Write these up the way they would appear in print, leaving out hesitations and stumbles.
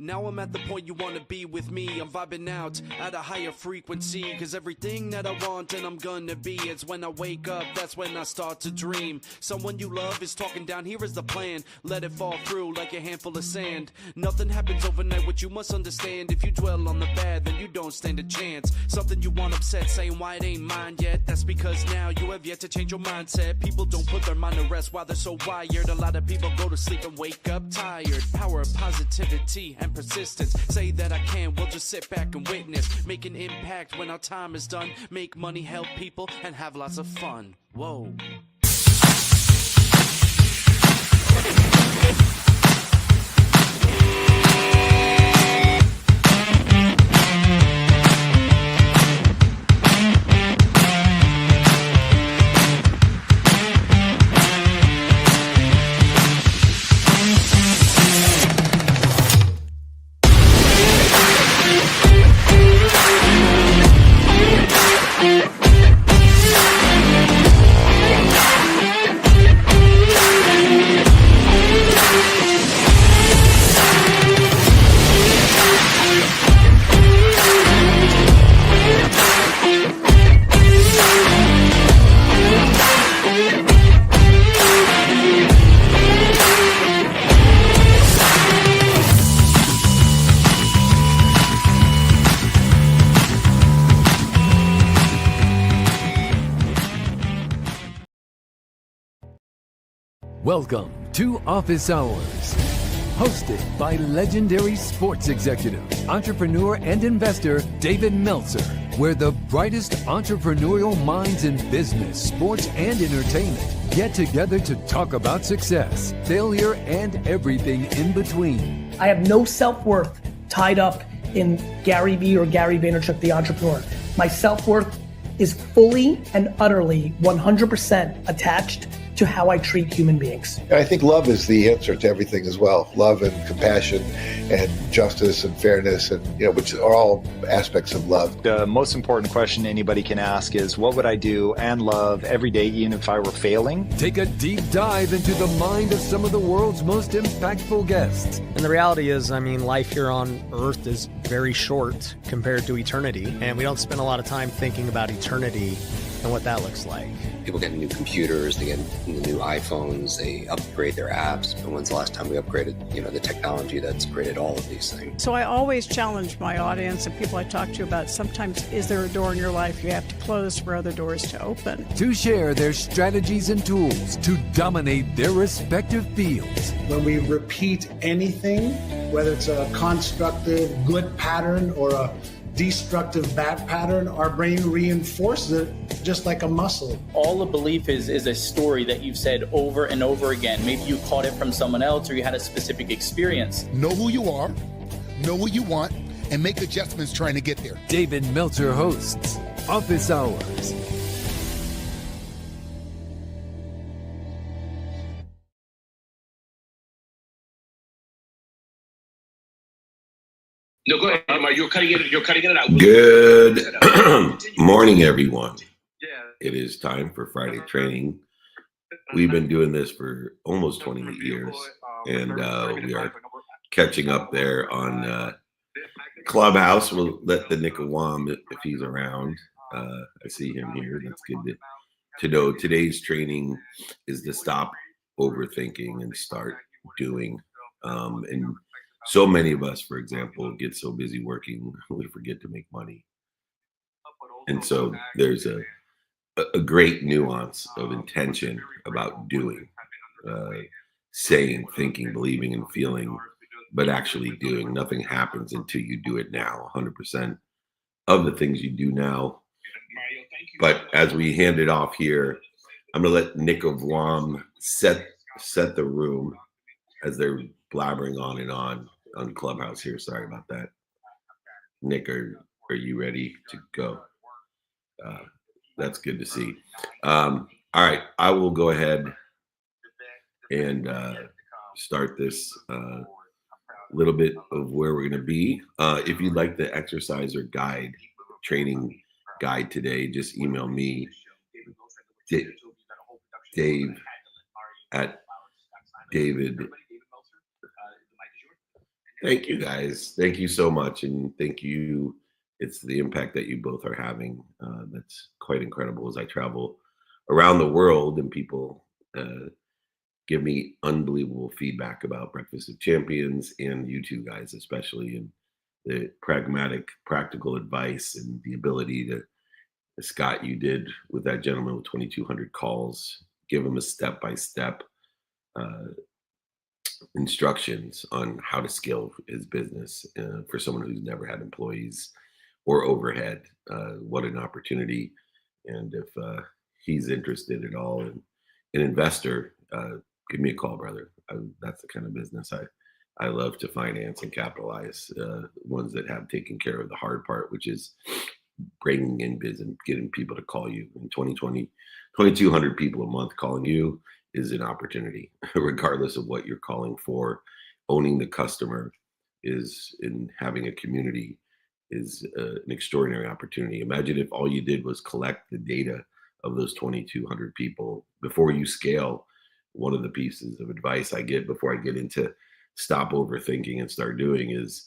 Now I'm at the point you wanna be with me. I'm vibing out at a higher frequency, cause everything that I want and I'm gonna be, it's when I wake up, that's when I start to dream. Someone you love is talking down, here is the plan. Let it fall through like a handful of sand. Nothing happens overnight, what you must understand. If you dwell on the bad, then you don't stand a chance. Something you want upset, saying why it ain't mine yet. That's because now you have yet to change your mindset. People don't put their mind to rest while they're so wired. A lot of people go to sleep and wake up tired. Power of positivity and persistence. Say that I can, we'll just sit back and witness. Make an impact when our time is done. Make money, help people, and have lots of fun. Whoa. Welcome to Office Hours, hosted by legendary sports executive, entrepreneur, and investor David Meltzer, where the brightest entrepreneurial minds in business, sports, and entertainment get together to talk about success, failure, and everything in between. I have no self-worth tied up in Gary Vee or Gary Vaynerchuk, the entrepreneur. My self-worth is fully and utterly 100% attached to how I treat human beings. I think love is the answer to everything as well. Love and compassion and justice and fairness, and which are all aspects of love. The most important question anybody can ask is, what would I do and love every day, even if I were failing? Take a deep dive into the mind of some of the world's most impactful guests. And the reality is, life here on Earth is very short compared to eternity, and we don't spend a lot of time thinking about eternity and what that looks like. People get new computers, they get new iPhones, they upgrade their apps. But when's the last time we upgraded, the technology that's created all of these things? So I always challenge my audience and people I talk to about, sometimes is there a door in your life you have to close for other doors to open? To share their strategies and tools to dominate their respective fields. When we repeat anything, whether it's a constructive good pattern or a destructive bad pattern, our brain reinforces it just like a muscle. All a belief is a story that you've said over and over again. Maybe you caught it from someone else or you had a specific experience. Know who you are, know what you want, and make adjustments trying to get there. David Meltzer hosts Office Hours. No, go ahead, Omar. You're cutting it out. Good morning, everyone. It is time for Friday training. We've been doing this for almost 28 years, and we are catching up there on Clubhouse. We'll let the Nick of Wam, if he's around. I see him here. That's good to know. Today's training is to stop overthinking and start doing. And so many of us, for example, get so busy working, we forget to make money. And so there's a great nuance of intention about doing, saying, thinking, believing, and feeling, but actually doing. Nothing happens until you do it now. 100% of the things you do now. But as we hand it off here, I'm going to let Nick of Wam set the room as they're blabbering on and on Clubhouse here. Sorry about that. Nick, are you ready to go? That's good to see. All right, I will go ahead and start this little bit of where we're going to be. If you'd like the exercise or guide, training guide today, just email me, Dave at David. Thank you, guys. Thank you so much. And thank you. It's the impact that you both are having. That's quite incredible as I travel around the world and people give me unbelievable feedback about Breakfast of Champions and you two guys, especially, and the pragmatic, practical advice and the ability to, Scott, you did with that gentleman with 2,200 calls, give him a step-by-step instructions on how to scale his business for someone who's never had employees or overhead. What an opportunity. And if he's interested at all in an investor, give me a call, brother. That's the kind of business I love to finance and capitalize, ones that have taken care of the hard part, which is bringing in business and getting people to call you. In 2020, 2,200 people a month calling you is an opportunity, regardless of what you're calling for. Owning the customer is, in having a community, is an extraordinary opportunity. Imagine if all you did was collect the data of those 2,200 people before you scale. One of the pieces of advice I get before I get into stop overthinking and start doing is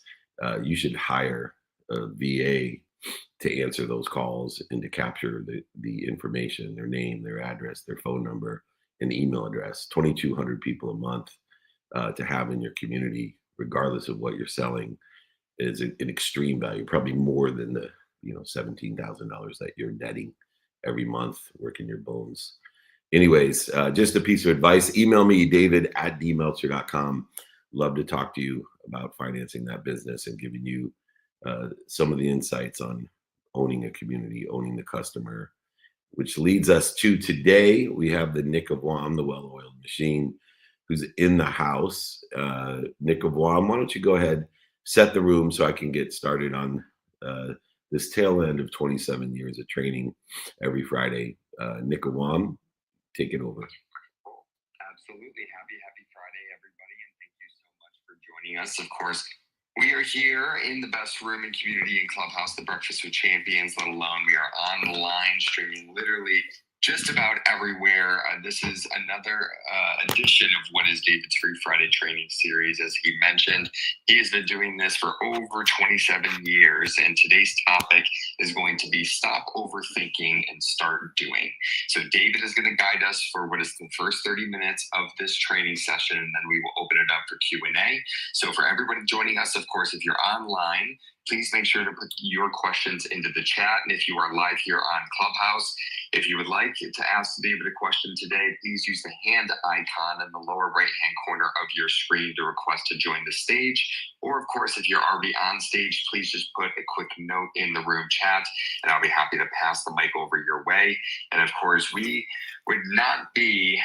you should hire a VA to answer those calls and to capture the information, their name, their address, their phone number, and email address. 2,200 people a month to have in your community, regardless of what you're selling, is an extreme value, probably more than the $17,000 that you're netting every month working your bones. Anyways, just a piece of advice. Email me, david@dmeltzer.com. Love to talk to you about financing that business and giving you some of the insights on owning a community, owning the customer, which leads us to today. We have the Nick of Wam, the well-oiled machine, who's in the house. Nick of Wam, why don't you go ahead, set the room so I can get started on this tail end of 27 years of training every Friday. Nick of Wam, take it over. Absolutely. Happy Friday, everybody. And thank you so much for joining us. Of course, we are here in the best room in community and clubhouse, the Breakfast with Champions, let alone we are on the line streaming literally just about everywhere. This is another edition of what is David's Free Friday training series. As he mentioned, he has been doing this for over 27 years. And today's topic is going to be stop overthinking and start doing. So David is going to guide us for what is the first 30 minutes of this training session. And then we will open it up for Q&A. So for everybody joining us, of course, if you're online, please make sure to put your questions into the chat. And if you are live here on Clubhouse, if you would like to ask David a question today, please use the hand icon in the lower right-hand corner of your screen to request to join the stage. Or, of course, if you're already on stage, please just put a quick note in the room chat, and I'll be happy to pass the mic over your way. And, of course, we would not be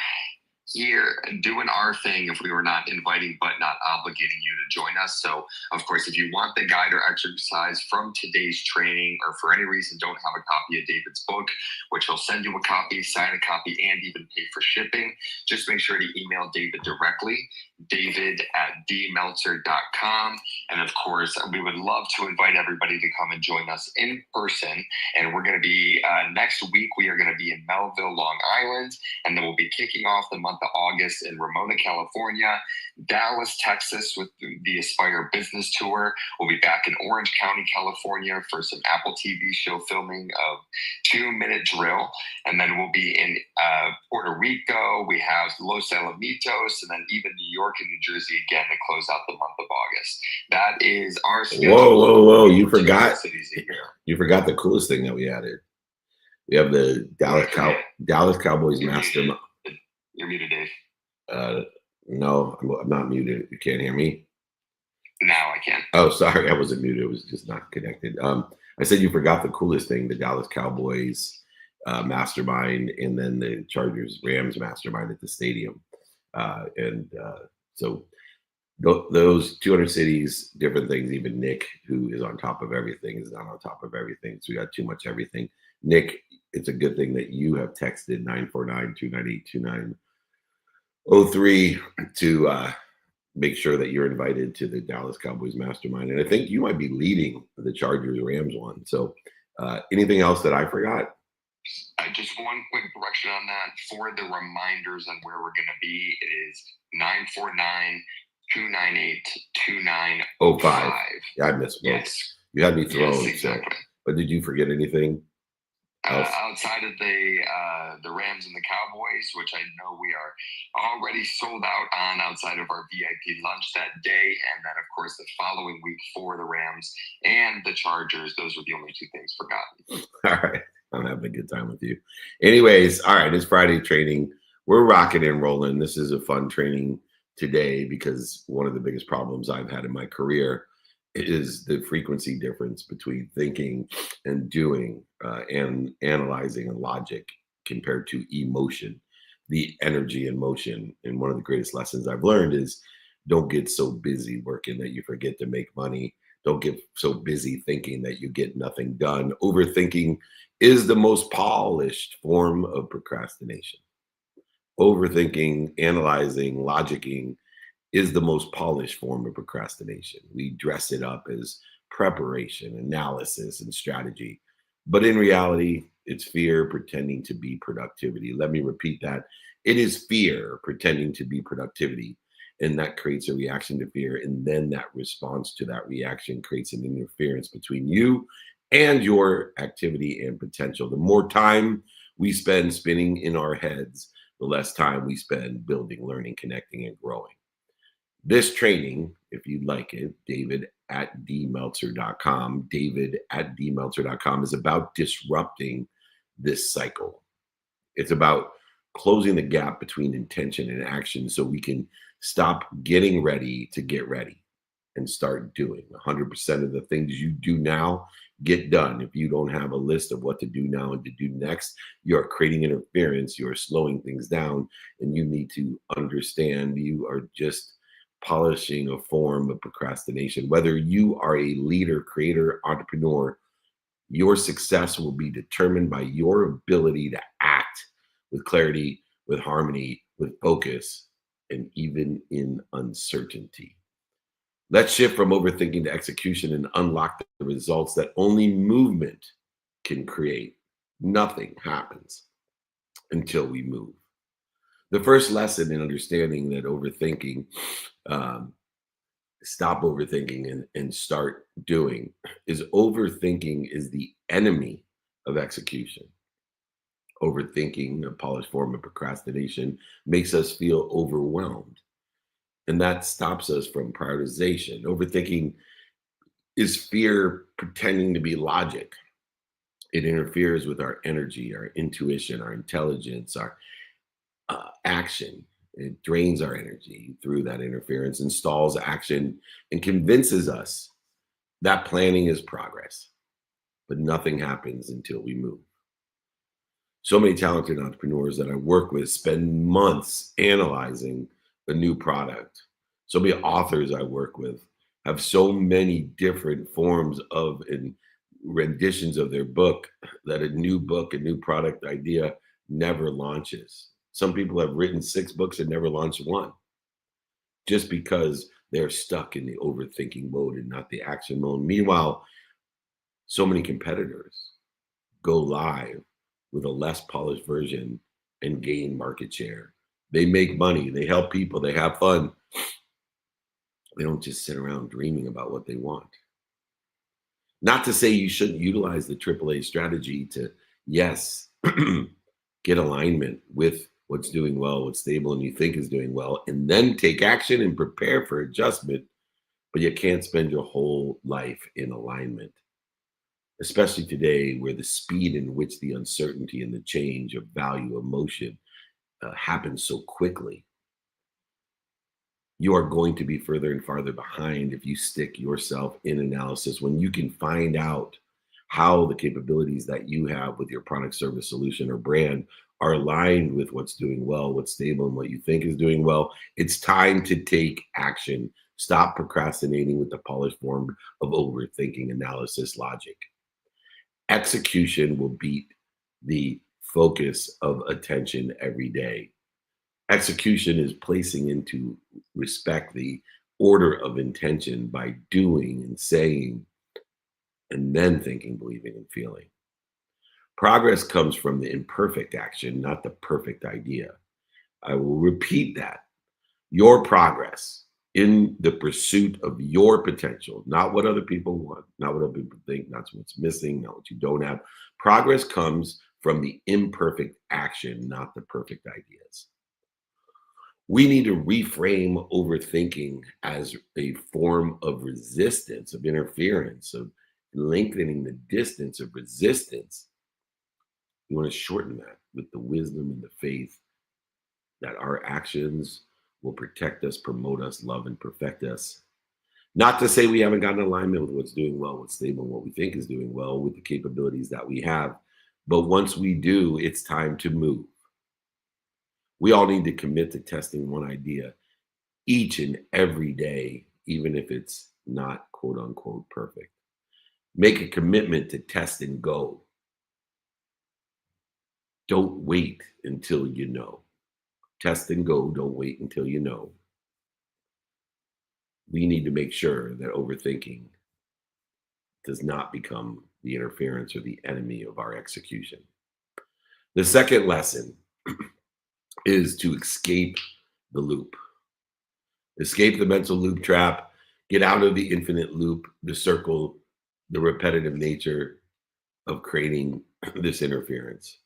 here doing our thing if we were not inviting but not obligating you to join us. So of course, if you want the guide or exercise from today's training, or for any reason don't have a copy of David's book, which he'll send you a copy, sign a copy, and even pay for shipping, just make sure to email David directly, david@dmeltzer.com. And of course, we would love to invite everybody to come and join us in person. And we're going to be next week, we are going to be in Melville, Long Island, and then we'll be kicking off the month of August in Ramona, California, Dallas, Texas with the Aspire Business Tour. We'll be back in Orange County, California for some Apple TV show filming of 2-minute drill. And then we'll be in Puerto Rico. We have Los Alamitos, and then even New York and New Jersey again to close out the month of August. That is our schedule. Whoa. You forgot the coolest thing that we added. We have the Dallas Cowboys Mastermind. You're muted, Dave. No, I'm not muted. You can't hear me? Now I can. Oh, sorry. I wasn't muted. It was just not connected. I said you forgot the coolest thing, the Dallas Cowboys Mastermind, and then the Chargers Rams Mastermind at the stadium. So those 200 cities, different things, even Nick, who is on top of everything, is not on top of everything. So we got too much everything. Nick, it's a good thing that you have texted 949-298-2903 to make sure that you're invited to the Dallas Cowboys Mastermind. And I think you might be leading the Chargers Rams one. So anything else that I forgot? Just one quick correction on that. For the reminders on where we're going to be, it is 949-298-2905. Yeah, I missed one. Yes. You had me thrown. Yes, exactly. But did you forget anything else? Outside of the Rams and the Cowboys, which I know we are already sold out on outside of our VIP lunch that day, and then of course the following week for the Rams and the Chargers. Those are the only two things forgotten. All right. I'm having a good time with you. Anyways, all right, it's Friday training. We're rocking and rolling. This is a fun training today because one of the biggest problems I've had in my career is the frequency difference between thinking and doing and analyzing and logic compared to emotion, the energy and motion. And one of the greatest lessons I've learned is don't get so busy working that you forget to make money. Don't get so busy thinking that you get nothing done. Overthinking is the most polished form of procrastination. Overthinking, analyzing, logicking is the most polished form of procrastination. We dress it up as preparation, analysis, and strategy. But in reality, it's fear pretending to be productivity. Let me repeat that. It is fear pretending to be productivity. And that creates a reaction to fear. And then that response to that reaction creates an interference between you and your activity and potential. The more time we spend spinning in our heads, the less time we spend building, learning, connecting, and growing. This training, if you'd like it, david@dmeltzer.com, david@dmeltzer.com, is about disrupting this cycle. It's about closing the gap between intention and action so we can stop getting ready to get ready and start doing. 100% of the things you do now get done. If you don't have a list of what to do now and to do next, you're creating interference, you're slowing things down, and you need to understand you are just polishing a form of procrastination. Whether you are a leader, creator, entrepreneur, your success will be determined by your ability to act with clarity, with harmony, with focus, and even in uncertainty. Let's shift from overthinking to execution and unlock the results that only movement can create. Nothing happens until we move. The first lesson in understanding that overthinking, stop overthinking and start doing, is overthinking is the enemy of execution. Overthinking, a polished form of procrastination, makes us feel overwhelmed. And that stops us from prioritization. Overthinking is fear pretending to be logic. It interferes with our energy, our intuition, our intelligence, our action. It drains our energy through that interference, installs action, and convinces us that planning is progress. But nothing happens until we move. So many talented entrepreneurs that I work with spend months analyzing a new product. So many authors I work with have so many different forms of and renditions of their book that a new book, a new product idea never launches. Some people have written 6 books and never launched one just because they're stuck in the overthinking mode and not the action mode. Meanwhile, so many competitors go live with a less polished version and gain market share. They make money, they help people, they have fun. They don't just sit around dreaming about what they want. Not to say you shouldn't utilize the AAA strategy to, yes, get alignment with what's doing well, what's stable and you think is doing well, and then take action and prepare for adjustment. But you can't spend your whole life in alignment, especially today where the speed in which the uncertainty and the change of value, emotion happens so quickly. You are going to be further and farther behind if you stick yourself in analysis when you can find out how the capabilities that you have with your product, service, solution, or brand are aligned with what's doing well, what's stable, and what you think is doing well. It's time to take action. Stop procrastinating with the polished form of overthinking, analysis, logic. Execution will beat the focus of attention every day. Execution is placing into respect the order of intention by doing and saying, and then thinking, believing, and feeling. Progress comes from the imperfect action, not the perfect idea. I will repeat that. your progress in the pursuit of your potential, not what other people want, not what other people think, not what's missing, not what you don't have. Progress comes from the imperfect action, not the perfect ideas. We need to reframe overthinking as a form of resistance, of interference, of lengthening the distance of resistance. You want to shorten that with the wisdom and the faith that our actions will protect us, promote us, love, and perfect us. Not to say we haven't gotten alignment with what's doing well, what's stable, what we think is doing well with the capabilities that we have. But once we do, it's time to move. We all need to commit to testing one idea each and every day, even if it's not quote unquote perfect. Make a commitment to test and go. Don't wait until you know. Test and go. Don't wait until you know. We need to make sure that overthinking does not become the interference or the enemy of our execution. The second lesson is to escape the loop. Escape the mental loop trap. Get out of the infinite loop, the circle, the repetitive nature of creating this interference.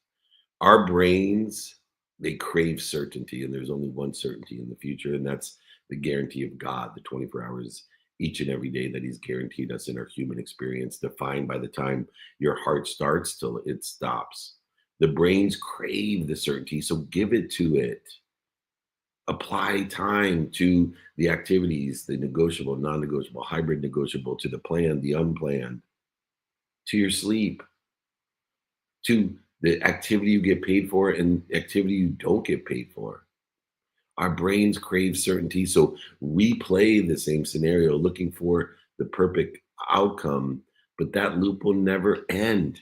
Our brains, they crave certainty, and there's only one certainty in the future, and that's the guarantee of God, the 24 hours each and every day that he's guaranteed us in our human experience, defined by the time your heart starts till it stops. The brains crave the certainty, so give it to it. Apply time to the activities, the negotiable, non-negotiable, hybrid negotiable, to the planned, the unplanned, to your sleep, to the activity you get paid for and activity you don't get paid for. Our brains crave certainty, so replay the same scenario looking for the perfect outcome, but that loop will never end.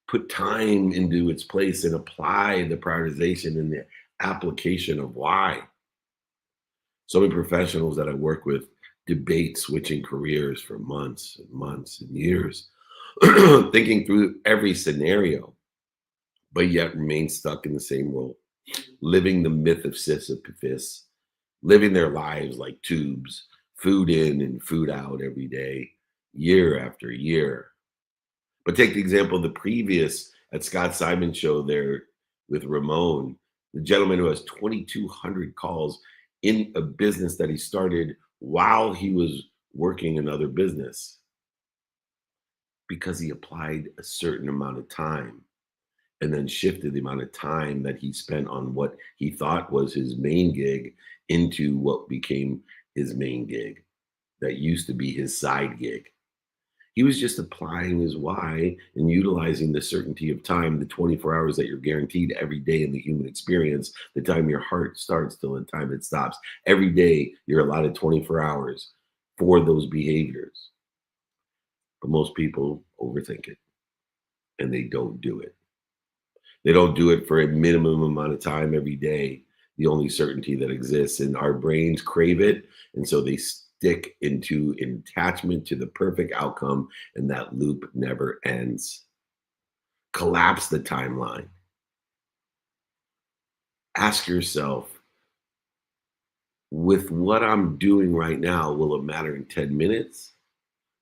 Put time into its place and apply the prioritization and the application of why. So many professionals that I work with debate switching careers for months and months and years, thinking through every scenario, but yet remain stuck in the same role, living the myth of Sisyphus, living their lives like tubes, food in and food out every day, year after year. But take the example of the previous at Scott Simon's show there with Ramon, the gentleman who has 2,200 calls in a business that he started while he was working another business, because he applied a certain amount of time and then shifted the amount of time that he spent on what he thought was his main gig into what became his main gig that used to be his side gig. He was just applying his why and utilizing the certainty of time, the 24 hours that you're guaranteed every day in the human experience, the time your heart starts till the time it stops. Every day you're allotted 24 hours for those behaviors. But most people overthink it and they don't do it. They don't do it for a minimum amount of time every day, the only certainty that exists. And our brains crave it. And so they stick into an attachment to the perfect outcome, and that loop never ends. Collapse the timeline. Ask yourself, with what I'm doing right now, will it matter in 10 minutes?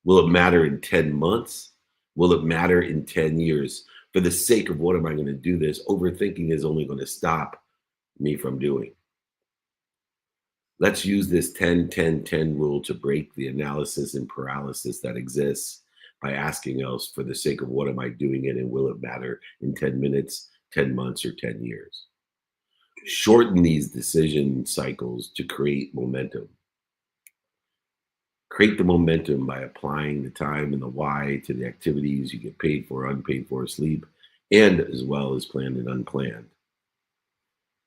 Will it matter in 10 months? Will it matter in 10 years? For the sake of what am I going to do this? Overthinking is only going to stop me from doing. Let's use this 10-10-10 rule to break the analysis and paralysis that exists by asking us, for the sake of what am I doing it, and will it matter in 10 minutes, 10 months, or 10 years? Shorten these decision cycles to create momentum. Create the momentum by applying the time and the why to the activities you get paid for, unpaid for, sleep, and as well as planned and unplanned.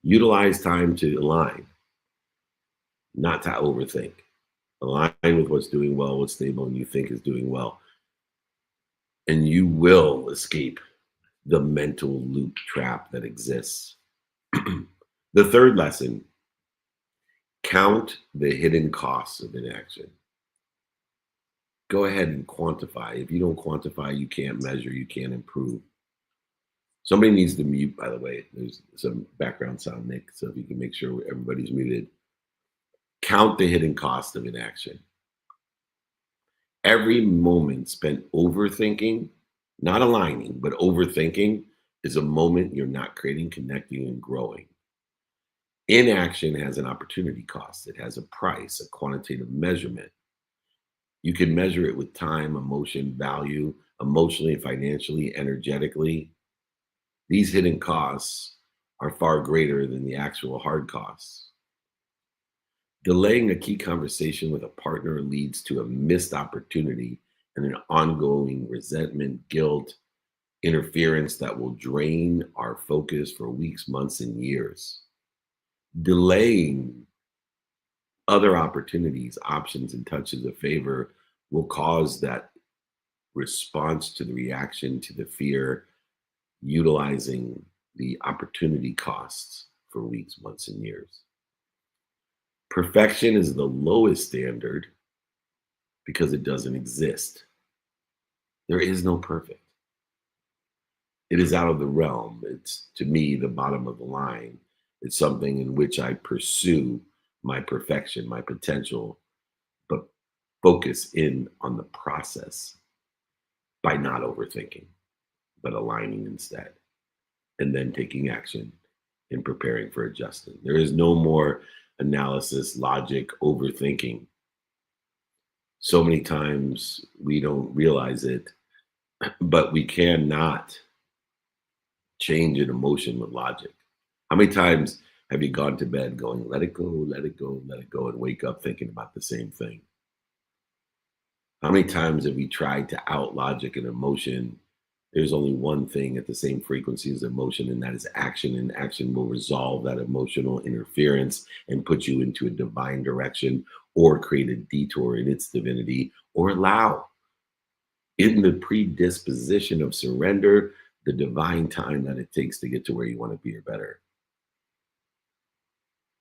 Utilize time to align, not to overthink. Align with what's doing well, what's stable, and you think is doing well. And you will escape the mental loop trap that exists. The third lesson, count the hidden costs of inaction. Go ahead and quantify. If you don't quantify, you can't measure, you can't improve. Somebody needs to mute, by the way. There's some background sound, Nick, so if you can make sure everybody's muted. Count the hidden cost of inaction. Every moment spent overthinking, not aligning, but overthinking, is a moment you're not creating, connecting, and growing. Inaction has an opportunity cost. It has a price, a quantitative measurement. You can measure it with time, emotion, value, emotionally, financially, energetically. These hidden costs are far greater than the actual hard costs. Delaying a key conversation with a partner leads to a missed opportunity and an ongoing resentment, guilt, interference that will drain our focus for weeks, months, and years. Delaying other opportunities, options, and touches of favor will cause that response to the reaction to the fear, utilizing the opportunity costs for weeks, months, and years. Perfection is the lowest standard because it doesn't exist. There is no perfect. It is out of the realm. It's, to me, the bottom of the line. It's something in which I pursue my perfection, my potential, but focus in on the process by not overthinking, but aligning instead, and then taking action and preparing for adjustment. There is no more analysis, logic, overthinking. So many times we don't realize it, but we cannot change an emotion with logic. How many times have you gone to bed going, let it go, let it go, let it go, and wake up thinking about the same thing? How many times have we tried to out logic an emotion? There's only one thing at the same frequency as emotion, and that is action. And action will resolve that emotional interference and put you into a divine direction, or create a detour in its divinity, or allow in the predisposition of surrender the divine time that it takes to get to where you want to be or better.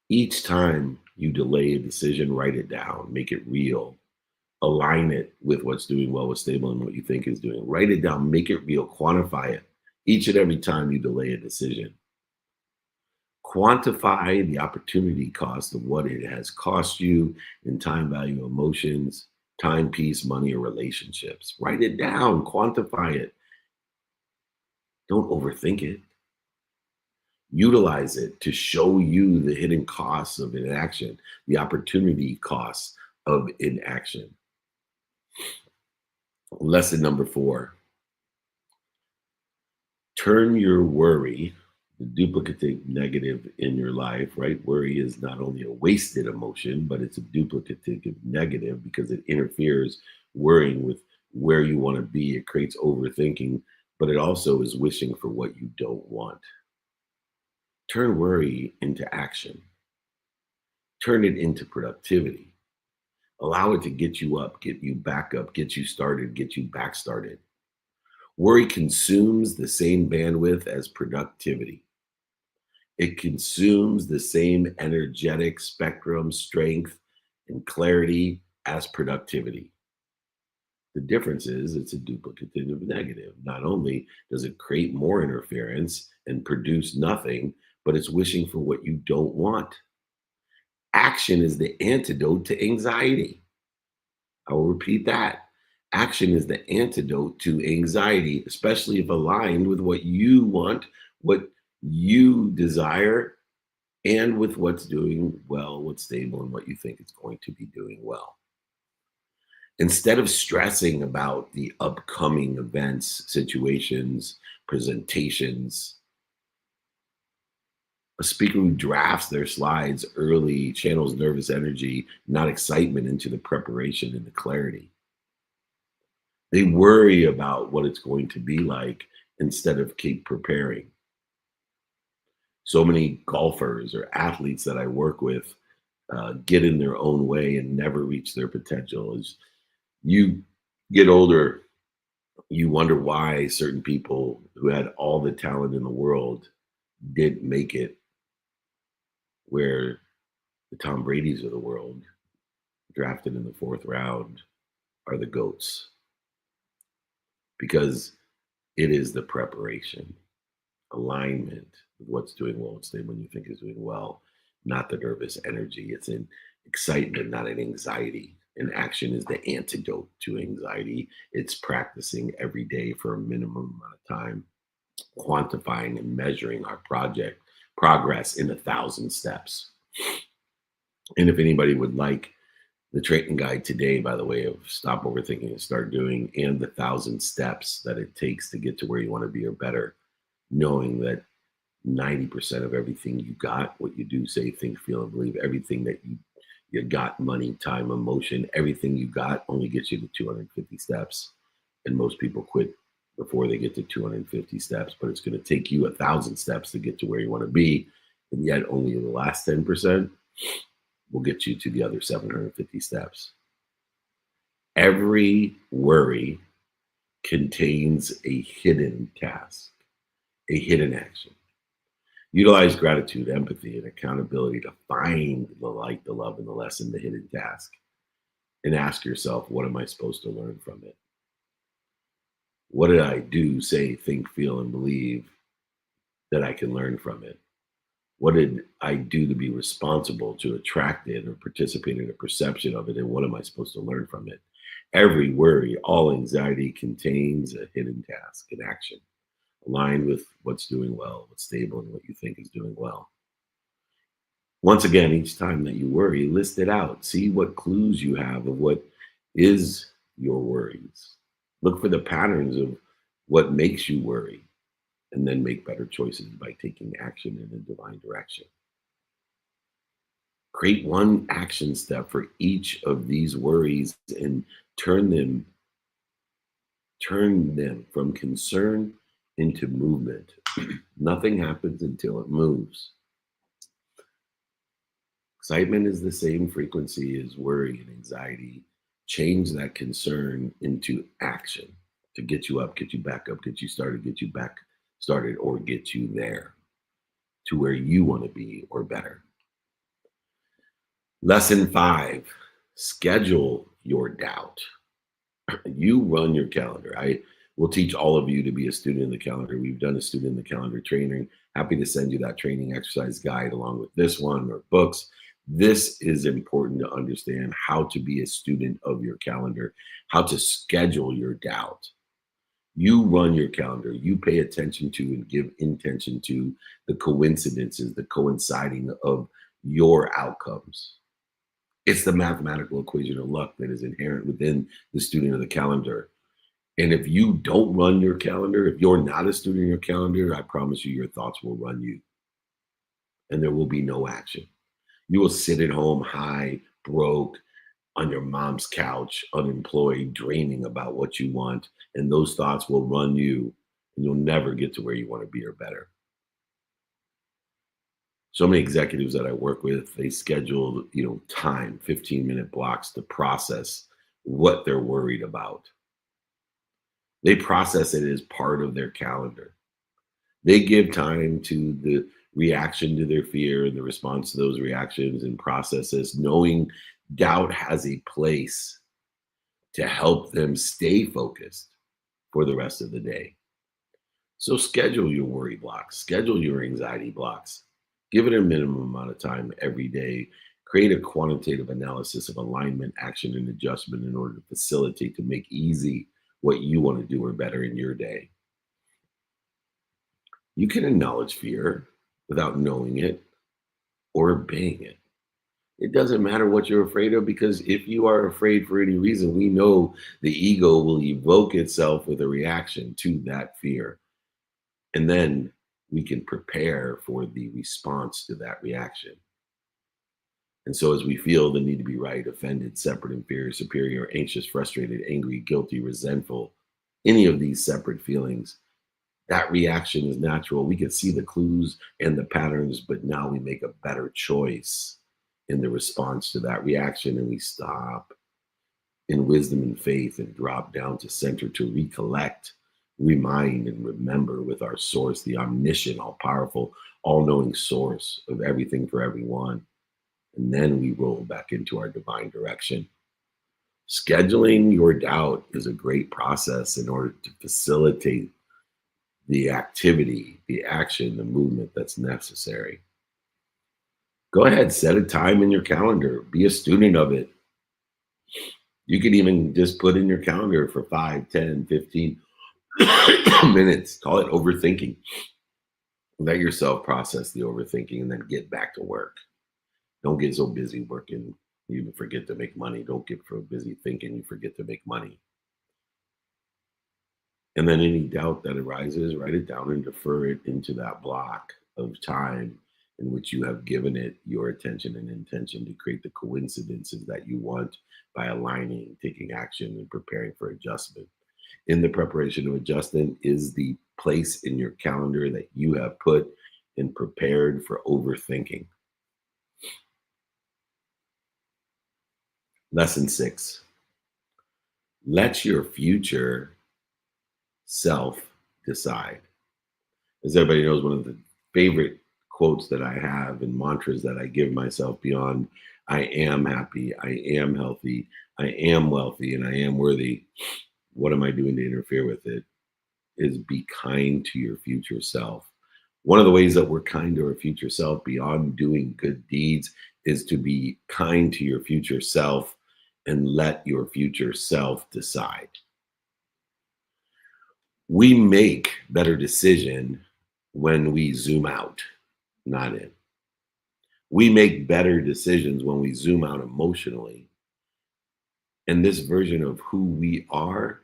Each time you delay a decision, write it down, make it real, align it with what's doing well, what's stable, and what you think is doing. Write it down, make it real, quantify it each and every time you delay a decision. Quantify the opportunity cost of what it has cost you in time, value, emotions, time, peace, money, or relationships. Write it down, quantify it. Don't overthink it. Utilize it to show you the hidden costs of inaction, the opportunity costs of inaction. Lesson number 4. Turn your worry, the duplicative negative in your life, right? Worry is not only a wasted emotion, but it's a duplicative negative because it interferes, worrying, with where you want to be. It creates overthinking, but it also is wishing for what you don't want. Turn worry into action. Turn it into productivity. Allow it to get you up, get you back up, get you started, get you back started. Worry consumes the same bandwidth as productivity. It consumes the same energetic spectrum, strength, and clarity as productivity. The difference is it's a duplicative negative. Not only does it create more interference and produce nothing, but it's wishing for what you don't want. Action is the antidote to anxiety. I will repeat that. Action is the antidote to anxiety, especially if aligned with what you want, what you desire, and with what's doing well, what's stable, and what you think it's going to be doing well. Instead of stressing about the upcoming events, situations, presentations, a speaker who drafts their slides early channels nervous energy, not excitement, into the preparation and the clarity. They worry about what it's going to be like instead of keep preparing. So many golfers or athletes that I work with get in their own way and never reach their potential. As you get older, you wonder why certain people who had all the talent in the world didn't make it where the Tom Brady's of the world, drafted in the 4th round, are the GOATs. Because it is the preparation. alignment with what's doing well, what's stable, when you think is doing well, not the nervous energy. It's in excitement, not in anxiety. And action is the antidote to anxiety. It's practicing every day for a minimum amount of time, quantifying and measuring our project progress in 1,000 steps. And if anybody would like the training guide today, by the way, of Stop Overthinking and Start Doing, and the 1,000 steps that it takes to get to where you want to be or better, knowing that 90% of everything you got, what you do, say, think, feel, and believe, everything that you got, money, time, emotion, everything you got only gets you to 250 steps. And most people quit before they get to 250 steps, but it's going to take you 1,000 steps to get to where you want to be. And yet only the last 10% will get you to the other 750 steps. Every worry contains a hidden task, a hidden action. Utilize gratitude, empathy, and accountability to find the light, the love, and the lesson, the hidden task. And ask yourself, what am I supposed to learn from it? What did I do, say, think, feel, and believe that I can learn from it? What did I do to be responsible to attract it or participate in a perception of it? And what am I supposed to learn from it? Every worry, all anxiety contains a hidden task, an action, aligned with what's doing well, what's stable, and what you think is doing well. Once again, each time that you worry, list it out. See what clues you have of what is your worries. Look for the patterns of what makes you worry, and then make better choices by taking action in a divine direction. Create one action step for each of these worries and turn them from concern into movement. Nothing happens until it moves. Excitement is the same frequency as worry and anxiety. Change that concern into action to get you up, get you back up, get you started, get you back started, or get you there to where you want to be or better. Lesson 5, schedule your doubt. You run your calendar. I will teach all of you to be a student in the calendar. We've done a student in the calendar training. Happy to send you that training exercise guide along with this one or books. This is important to understand how to be a student of your calendar, how to schedule your doubt. You run your calendar. You pay attention to and give intention to the coincidences, the coinciding of your outcomes. It's the mathematical equation of luck that is inherent within the student of the calendar. And if you don't run your calendar, if you're not a student of your calendar, I promise you, your thoughts will run you. And there will be no action. You will sit at home high, broke, on your mom's couch, unemployed, dreaming about what you want. And those thoughts will run you, and you'll never get to where you want to be or better. So many executives that I work with, they schedule, time, 15-minute blocks to process what they're worried about. They process it as part of their calendar. They give time to the reaction to their fear and the response to those reactions and processes, knowing doubt has a place to help them stay focused for the rest of the day. So schedule your worry blocks, schedule your anxiety blocks. Give it a minimum amount of time every day. Create a quantitative analysis of alignment, action, and adjustment in order to facilitate, to make easy what you want to do or better in your day. You can acknowledge fear without knowing it or obeying it. It doesn't matter what you're afraid of, because if you are afraid for any reason, we know the ego will evoke itself with a reaction to that fear. And then we can prepare for the response to that reaction. And so as we feel the need to be right, offended, separate, inferior, superior, anxious, frustrated, angry, guilty, resentful, any of these separate feelings, that reaction is natural. We can see the clues and the patterns, but now we make a better choice in the response to that reaction, and we stop in wisdom and faith and drop down to center to recollect, remind, and remember with our source, the omniscient, all-powerful, all-knowing source of everything for everyone. And then we roll back into our divine direction. Scheduling your doubt is a great process in order to facilitate the activity, the action, the movement that's necessary. Go ahead, set a time in your calendar. Be a student of it. You can even just put in your calendar for 5, 10, 15 minutes. Call it overthinking. Let yourself process the overthinking and then get back to work. Don't get so busy working you forget to make money. Don't get so busy thinking you forget to make money. And then any doubt that arises, write it down and defer it into that block of time in which you have given it your attention and intention to create the coincidences that you want by aligning, taking action, and preparing for adjustment. In the preparation of adjustment is the place in your calendar that you have put and prepared for overthinking. Lesson 6. Let your future self decide. As everybody knows, one of the favorite quotes that I have and mantras that I give myself beyond I am happy, I am healthy, I am wealthy, and I am worthy. What am I doing to interfere with it? Is be kind to your future self. One of the ways that we're kind to our future self beyond doing good deeds is to be kind to your future self and let your future self decide. We make better decision when we zoom out, not in. We make better decisions when we zoom out emotionally. And this version of who we are,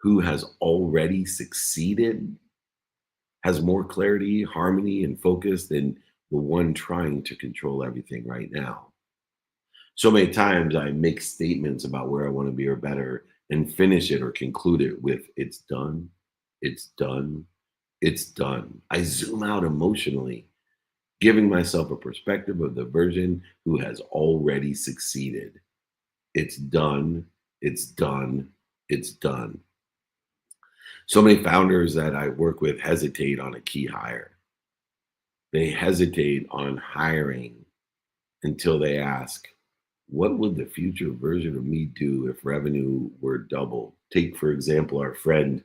who has already succeeded, has more clarity, harmony, and focus than the one trying to control everything right now. So many times I make statements about where I want to be or better and finish it or conclude it with it's done, it's done, it's done. I zoom out emotionally, giving myself a perspective of the version who has already succeeded. It's done, it's done, it's done. So many founders that I work with hesitate on a key hire. They hesitate on hiring until they ask, what would the future version of me do if revenue were double? Take, for example, our friend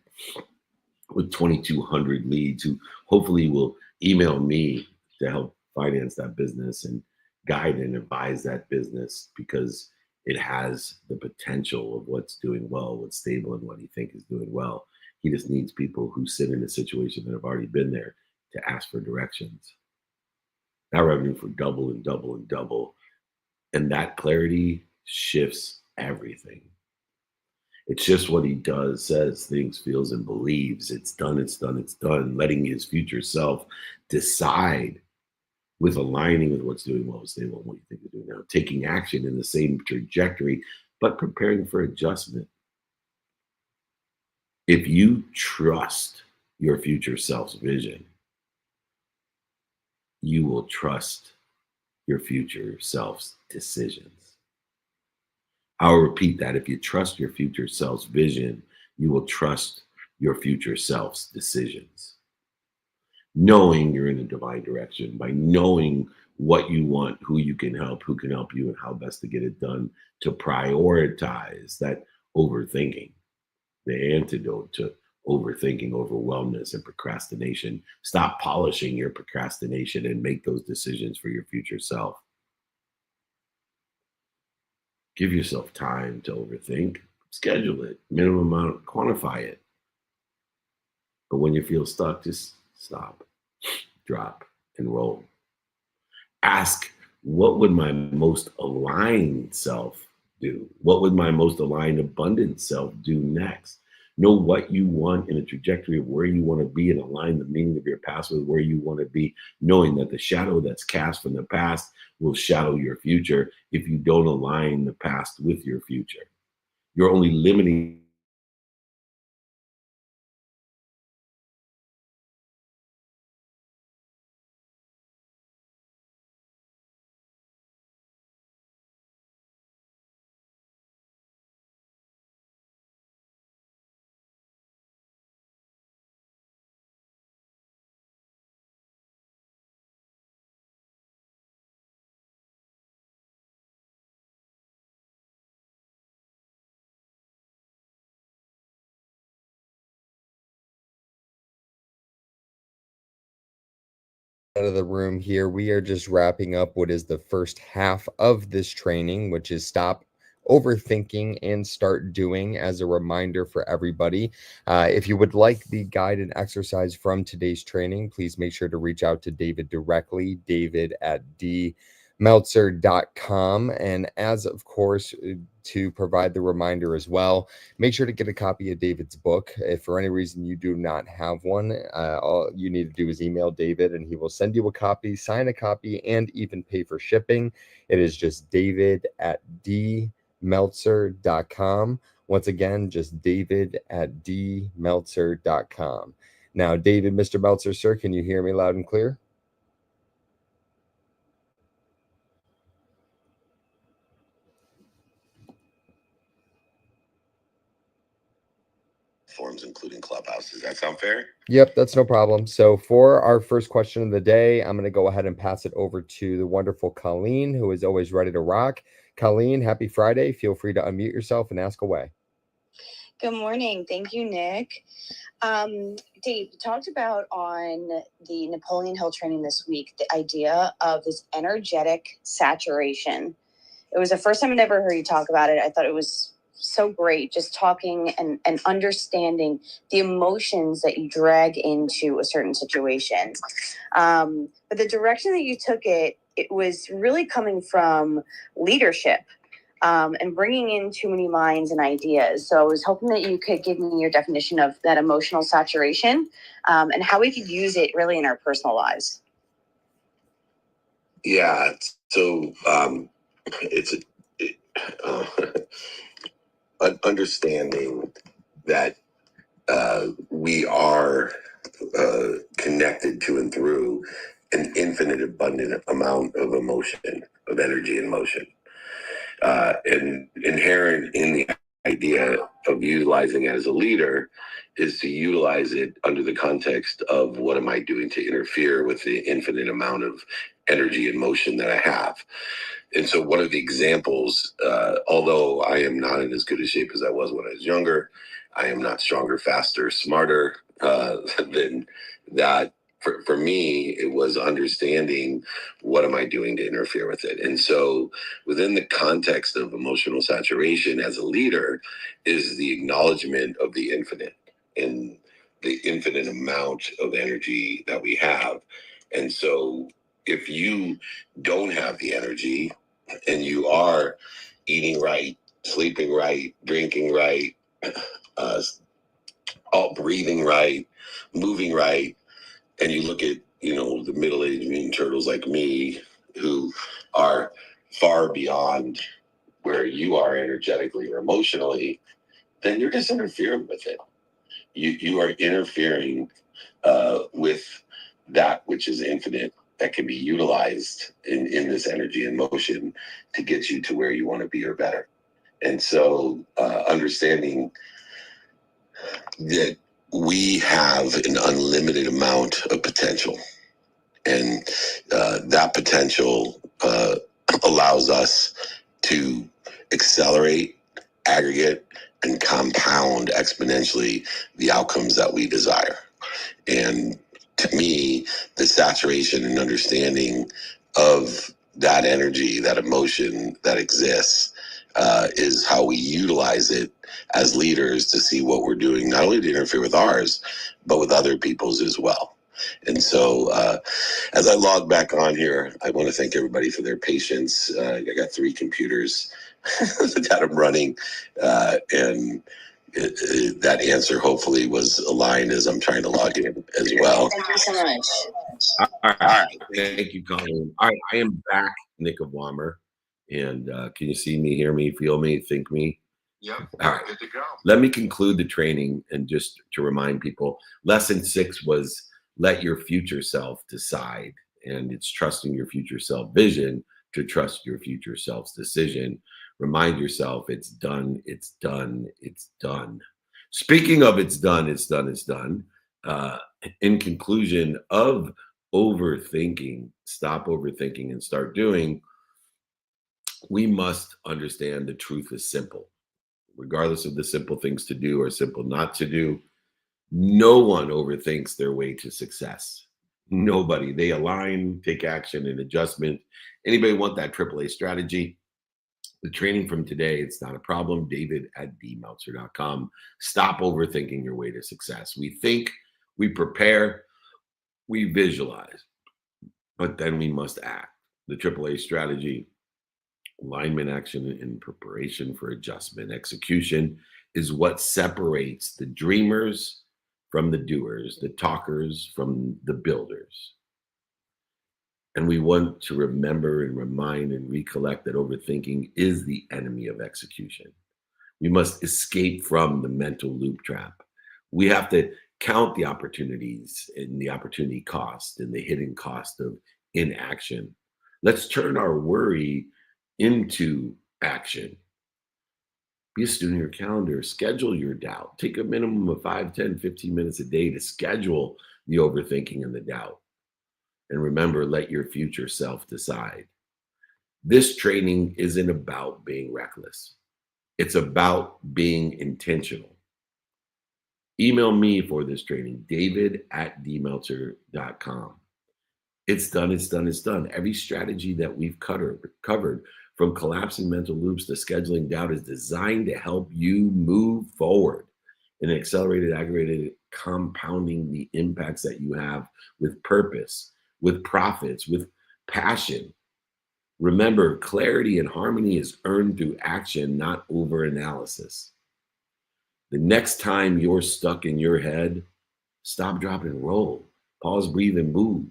with 2,200 leads who hopefully will email me to help finance that business and guide and advise that business because it has the potential of what's doing well, what's stable, and what he thinks is doing well. He just needs people who sit in a situation that have already been there to ask for directions. That revenue for double and double and double. And that clarity shifts everything. It's just what he does, says, thinks, feels, and believes. It's done, it's done, it's done. Letting his future self decide with aligning with what's doing well, stable, and what you think you're doing now. Taking action in the same trajectory, but preparing for adjustment. If you trust your future self's vision, you will trust your future self's decisions. I'll repeat that. If you trust your future self's vision, you will trust your future self's decisions. Knowing you're in a divine direction, by knowing what you want, who you can help, who can help you, and how best to get it done, to prioritize that overthinking, the antidote to overthinking, overwhelmness, and procrastination. Stop polishing your procrastination and make those decisions for your future self. Give yourself time to overthink. Schedule it, minimum amount, quantify it. But when you feel stuck, just stop, drop, and roll. Ask, what would my most aligned self do? What would my most aligned abundant self do next? Know what you want in a trajectory of where you want to be and align the meaning of your past with where you want to be, knowing that the shadow that's cast from the past will shadow your future if you don't align the past with your future. You're only limiting out of the room here. We are just wrapping up what is the first half of this training, which is stop overthinking and start doing. As a reminder for everybody, if you would like the guide and exercise from today's training, please make sure to reach out to David directly, david@dmeltzer.com. And as of course, to provide the reminder as well, make sure to get a copy of David's book. If for any reason you do not have one, all you need to do is email David and he will send you a copy, sign a copy, and even pay for shipping. It is just david@dmeltzer.com. Once again, just david@dmeltzer.com. Now, David, Mr. Meltzer, sir, can you hear me loud and clear? Forms, including Clubhouse. Does that sound fair? Yep, that's no problem. So for our first question of the day, I'm going to go ahead and pass it over to the wonderful Colleen, who is always ready to rock. Colleen, happy Friday. Feel free to unmute yourself and ask away. Good morning. Thank you, Nick. Dave, you talked about on the Napoleon Hill training this week, the idea of this energetic saturation. It was the first time I'd ever heard you talk about it. I thought it was so great, just talking and understanding the emotions that you drag into a certain situation. But the direction that you took it was really coming from leadership. And bringing in too many minds and ideas. So I was hoping that you could give me your definition of that emotional saturation and how we could use it really in our personal lives. Yeah. So it's understanding that we are connected to and through an infinite abundant amount of emotion, of energy and motion. And inherent in the idea of utilizing it as a leader is to utilize it under the context of what am I doing to interfere with the infinite amount of energy and motion that I have. And so one of the examples, although I am not in as good a shape as I was when I was younger, I am not stronger, faster, smarter than that. For me, it was understanding what am I doing to interfere with it. And so within the context of emotional saturation as a leader is the acknowledgement of the infinite and the infinite amount of energy that we have. And so if you don't have the energy and you are eating right, sleeping right, drinking right, all breathing right, moving right, and you look at, the middle-aged mutant turtles like me who are far beyond where you are energetically or emotionally, then you're just interfering with it. You are interfering with that which is infinite that can be utilized in this energy and motion to get you to where you want to be or better. And so understanding that we have an unlimited amount of potential, and that potential allows us to accelerate, aggregate, and compound exponentially the outcomes that we desire. And to me, the saturation and understanding of that energy, that emotion that exists, is how we utilize it as leaders to see what we're doing, not only to interfere with ours, but with other people's as well. And so as I log back on here, I want to thank everybody for their patience. I got 3 computers that I'm running, and that answer hopefully was aligned as I'm trying to log in as well. Thank you so much. All right. Thank you, Colleen. All right. I am back, Nick of Wammer. And can you see me, hear me, feel me, think me? Yep. All right. Good to go. Let me conclude the training. And just to remind people, lesson 6 was let your future self decide. And it's trusting your future self vision to trust your future self's decision. Remind yourself it's done, it's done, it's done. Speaking of it's done, it's done, it's done. In conclusion of overthinking, stop overthinking and start doing, we must understand the truth is simple. Regardless of the simple things to do or simple not to do, no one overthinks their way to success. Nobody. They align, take action, and adjustment. Anybody want that AAA strategy? The training from today, it's not a problem. David at dmeltzer.com. Stop overthinking your way to success. We think, we prepare, we visualize, but then we must act. The AAA strategy, alignment, action, and preparation for adjustment. Execution is what separates the dreamers from the doers, the talkers from the builders. And we want to remember and remind and recollect that overthinking is the enemy of execution. We must escape from the mental loop trap. We have to count the opportunities and the opportunity cost and the hidden cost of inaction. Let's turn our worry into action. Be a student of your calendar. Schedule your doubt. Take a minimum of 5, 10, 15 minutes a day to schedule the overthinking and the doubt. And remember, let your future self decide. This training isn't about being reckless. It's about being intentional. Email me for this training, David at dmeltzer.com. It's done, it's done, it's done. Every strategy that we've covered from collapsing mental loops to scheduling doubt is designed to help you move forward in an accelerated, aggravated, compounding the impacts that you have with purpose, with profits, with passion. Remember, clarity and harmony is earned through action, not over analysis. The next time you're stuck in your head, stop, drop, and roll. Pause, breathe, and move,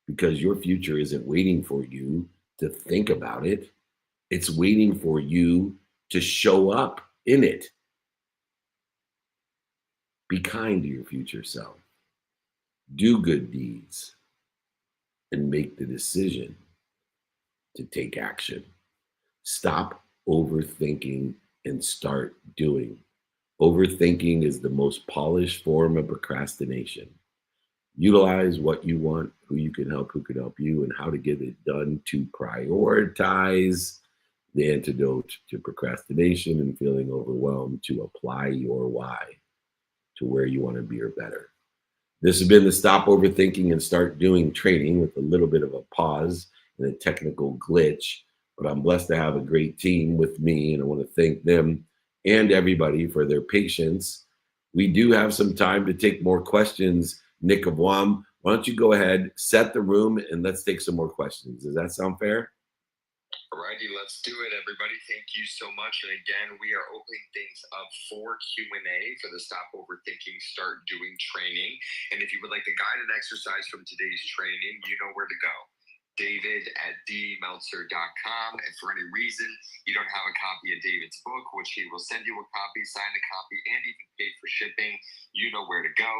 because your future isn't waiting for you to think about it. It's waiting for you to show up in it. Be kind to your future self. Do good deeds and make the decision to take action. Stop overthinking and start doing. Overthinking is the most polished form of procrastination. Utilize what you want, who you can help, who can help you, and how to get it done to prioritize the antidote to procrastination and feeling overwhelmed, to apply your why to where you want to be or better. This has been the Stop Overthinking and Start Doing training with a little bit of a pause and a technical glitch, but I'm blessed to have a great team with me, and I want to thank them and everybody for their patience. We do have some time to take more questions. Nick of Wam, why don't you go ahead, set the room, and let's take some more questions. Does that sound fair? Alrighty, let's do it, everybody. Thank you so much. And again, we are opening things up for Q&A for the Stop Overthinking, Start Doing training. And if you would like the guided exercise from today's training, you know where to go. David at dmeltzer.com. And for any reason you don't have a copy of David's book, which he will send you a copy, sign a copy, and even pay for shipping, you know where to go.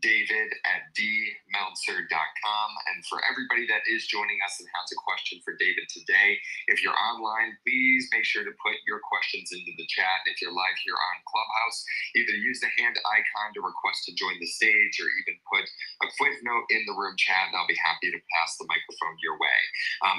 David at dmeltzer.com. And for everybody that is joining us and has a question for David today, if you're online, please make sure to put your questions into the chat. If you're live here on Clubhouse, either use the hand icon to request to join the stage, or even put a quick note in the room chat, and I'll be happy to pass the microphone your way.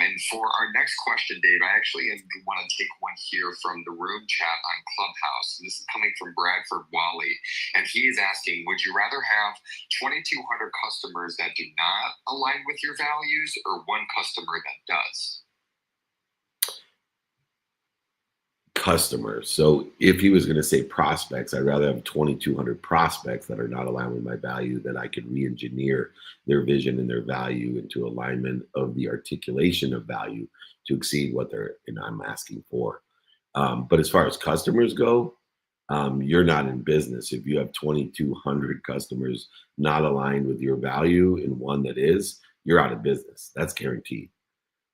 And for our next question, Dave, I actually want to take one here from the room chat on Clubhouse. And this is coming from Bradford Wally. And he is asking, would you rather have 2,200 customers that do not align with your values, or one customer that does? Customers. So if he was going to say prospects, I'd rather have 2,200 prospects that are not aligned with my value, that I could re-engineer their vision and their value into alignment of the articulation of value to exceed what I'm asking for. But as far as customers go, you're not in business if you have 2,200 customers not aligned with your value and one that is. You're out of business. That's guaranteed.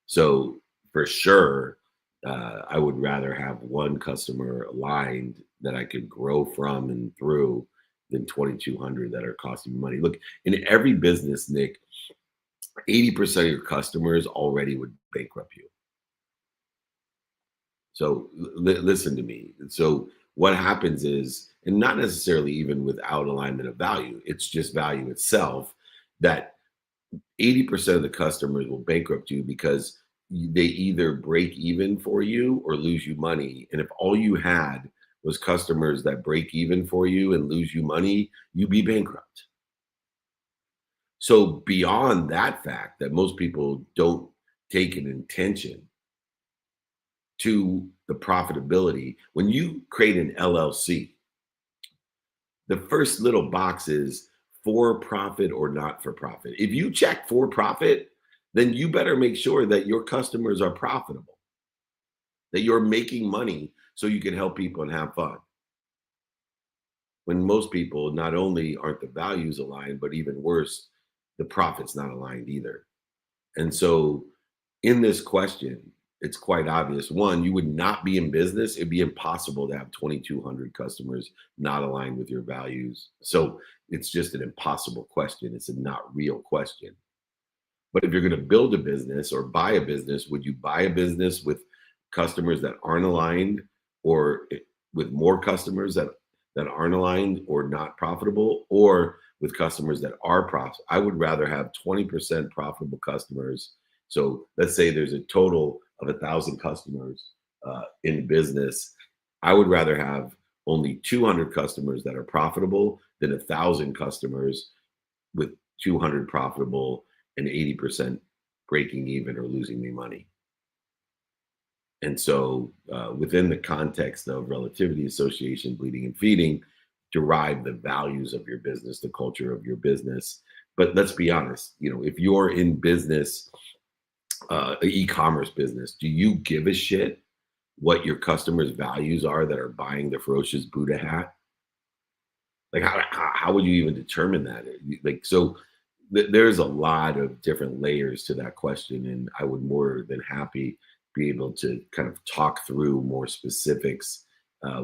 So for sure, I would rather have one customer aligned that I could grow from and through than 2,200 that are costing me money. Look, in every business, Nick, 80% of your customers already would bankrupt you. So listen to me. So what happens is, and not necessarily even without alignment of value, it's just value itself, that 80% of the customers will bankrupt you because they either break even for you or lose you money. And if all you had was customers that break even for you and lose you money, you'd be bankrupt. So beyond that fact that most people don't take an intention to the profitability, when you create an LLC, the first little box is for profit or not for profit. If you check for profit, then you better make sure that your customers are profitable, that you're making money so you can help people and have fun. When most people, not only aren't the values aligned, but even worse, the profit's not aligned either. And so in this question, it's quite obvious. One, you would not be in business. It'd be impossible to have 2,200 customers not aligned with your values. So it's just an impossible question. It's a not real question. But if you're going to build a business or buy a business, would you buy a business with customers that aren't aligned, or with more customers that aren't aligned or not profitable, or with customers that are profitable? I would rather have 20% profitable customers. So let's say there's a total of 1,000 customers in business. I would rather have only 200 customers that are profitable than 1,000 customers with 200 profitable and 80% breaking even or losing me money. And so within the context of relativity, association, bleeding and feeding, derive the values of your business, the culture of your business. But let's be honest, if you're in business, e-commerce business, do you give a shit what your customers' values are that are buying the Ferocious Buddha hat? Like, how would you even determine that? Like, so there's a lot of different layers to that question, and I would more than happy be able to kind of talk through more specifics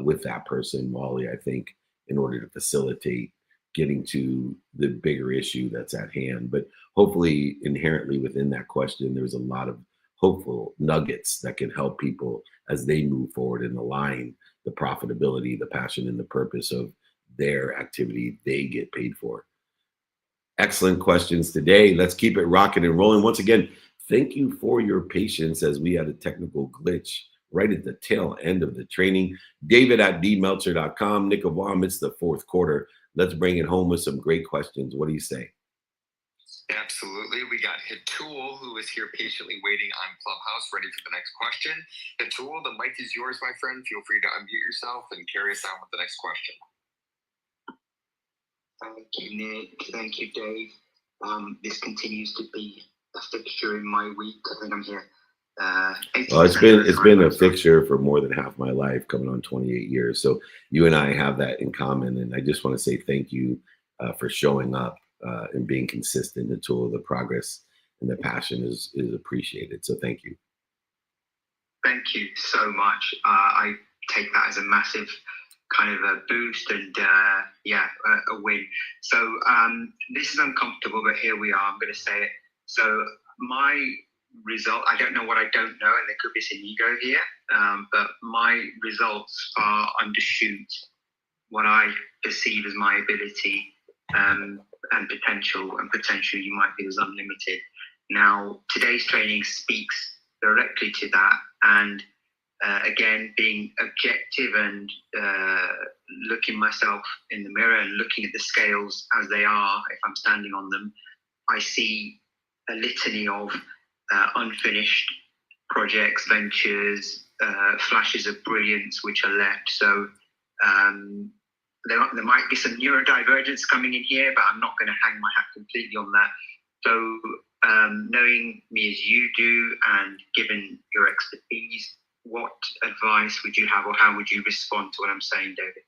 with that person, Molly, I think, in order to facilitate getting to the bigger issue that's at hand. But hopefully inherently within that question, there's a lot of hopeful nuggets that can help people as they move forward and align the profitability, the passion, and the purpose of their activity they get paid for. Excellent questions today. Let's keep it rocking and rolling. Once again, thank you for your patience as we had a technical glitch right at the tail end of the training. David at dmeltzer.com. Nick Avam, it's the fourth quarter. Let's bring it home with some great questions. What do you say? Absolutely. We got Hitul, who is here patiently waiting on Clubhouse, ready for the next question. Hitul, the mic is yours, my friend. Feel free to unmute yourself and carry us on with the next question. Thank you, Nick. Thank you, Dave. This continues to be a fixture in my week. I think I'm here. Well, it's been a fixture for more than half my life, coming on 28 years. So you and I have that in common, and I just want to say thank you for showing up and being consistent until the progress and the passion is appreciated. So thank you. Thank you so much. I take that as a massive kind of a boost and a win. So this is uncomfortable, but here we are. I'm going to say it. So my result, I don't know what I don't know, and there could be some ego here, but my results far undershoot what I perceive as my ability and potential, and potential you might be as unlimited. Now, today's training speaks directly to that, and again, being objective and looking myself in the mirror and looking at the scales as they are, if I'm standing on them, I see a litany of unfinished projects, ventures, flashes of brilliance which are left. So there might be some neurodivergence coming in here, but I'm not going to hang my hat completely on that. So knowing me as you do and given your expertise, what advice would you have, or how would you respond to what I'm saying, David?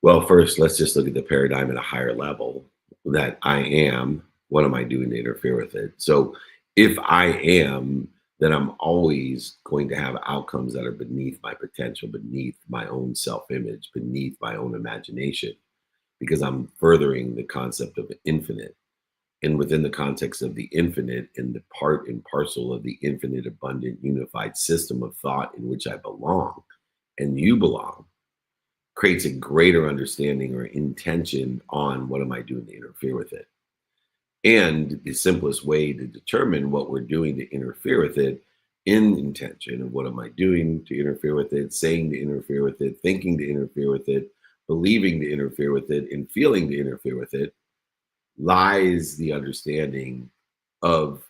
Well, first, let's just look at the paradigm at a higher level. That I am, what am I doing to interfere with it? So if I am, then I'm always going to have outcomes that are beneath my potential, beneath my own self-image, beneath my own imagination, because I'm furthering the concept of the infinite. And within the context of the infinite and the part and parcel of the infinite, abundant, unified system of thought in which I belong and you belong, creates a greater understanding or intention on what am I doing to interfere with it. And the simplest way to determine what we're doing to interfere with it, in intention of what am I doing to interfere with it, saying to interfere with it, thinking to interfere with it, believing to interfere with it, and feeling to interfere with it, lies the understanding of,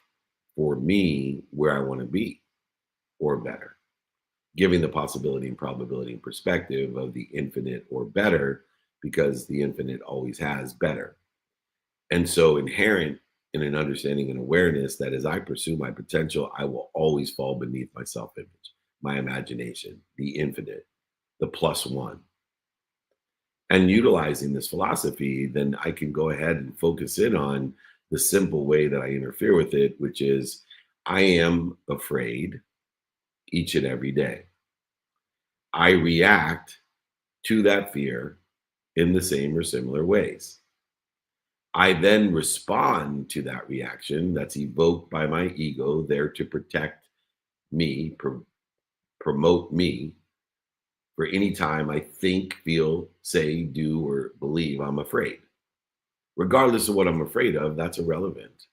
for me, where I want to be or better, giving the possibility and probability and perspective of the infinite or better, because the infinite always has better. And so inherent in an understanding and awareness that as I pursue my potential, I will always fall beneath my self-image, my imagination, the infinite, the plus one. And utilizing this philosophy, then I can go ahead and focus in on the simple way that I interfere with it, which is I am afraid each and every day. I react to that fear in the same or similar ways. I then respond to that reaction that's evoked by my ego, there to protect me, promote me for any time I think, feel, say, do, or believe I'm afraid. Regardless of what I'm afraid of, that's irrelevant.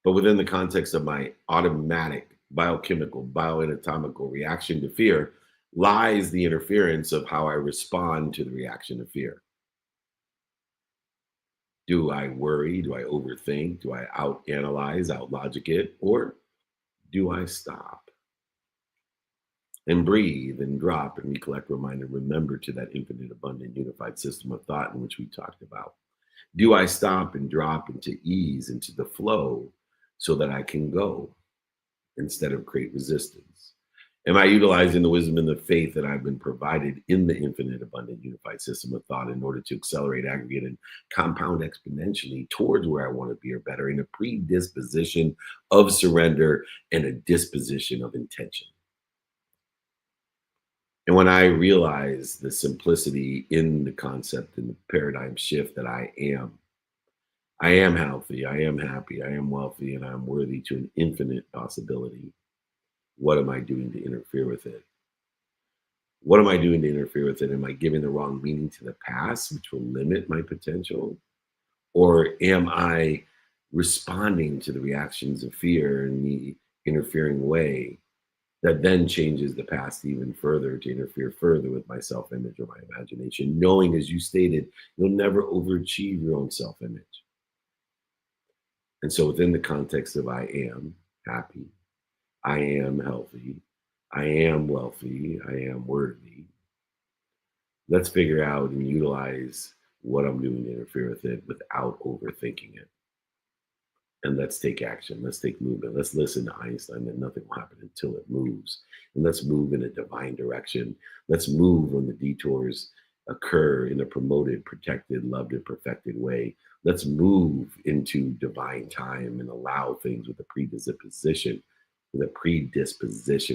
But within the context of my automatic biochemical, bioanatomical reaction to fear lies the interference of how I respond to the reaction to fear. Do I worry? Do I overthink? Do I out-analyze, out-logic it? Or do I stop and breathe and drop and recollect, remind, and remember to that infinite, abundant, unified system of thought in which we talked about? Do I stop and drop into ease, into the flow, so that I can go instead of create resistance? Am I utilizing the wisdom and the faith that I've been provided in the infinite, abundant, unified system of thought in order to accelerate, aggregate, and compound exponentially towards where I want to be or better, in a predisposition of surrender and a disposition of intention? And when I realize the simplicity in the concept and the paradigm shift that I am healthy, I am happy, I am wealthy, and I'm worthy to an infinite possibility, what am I doing to interfere with it? What am I doing to interfere with it? Am I giving the wrong meaning to the past, which will limit my potential? Or am I responding to the reactions of fear in the interfering way that then changes the past even further to interfere further with my self-image or my imagination, knowing, as you stated, you'll never overachieve your own self-image. And so within the context of I am happy, I am healthy, I am wealthy, I am worthy, let's figure out and utilize what I'm doing to interfere with it without overthinking it. And let's take action. Let's take movement. Let's listen to Einstein that nothing will happen until it moves. And let's move in a divine direction. Let's move when the detours occur in a promoted, protected, loved, and perfected way. Let's move into divine time and allow things with a predisposition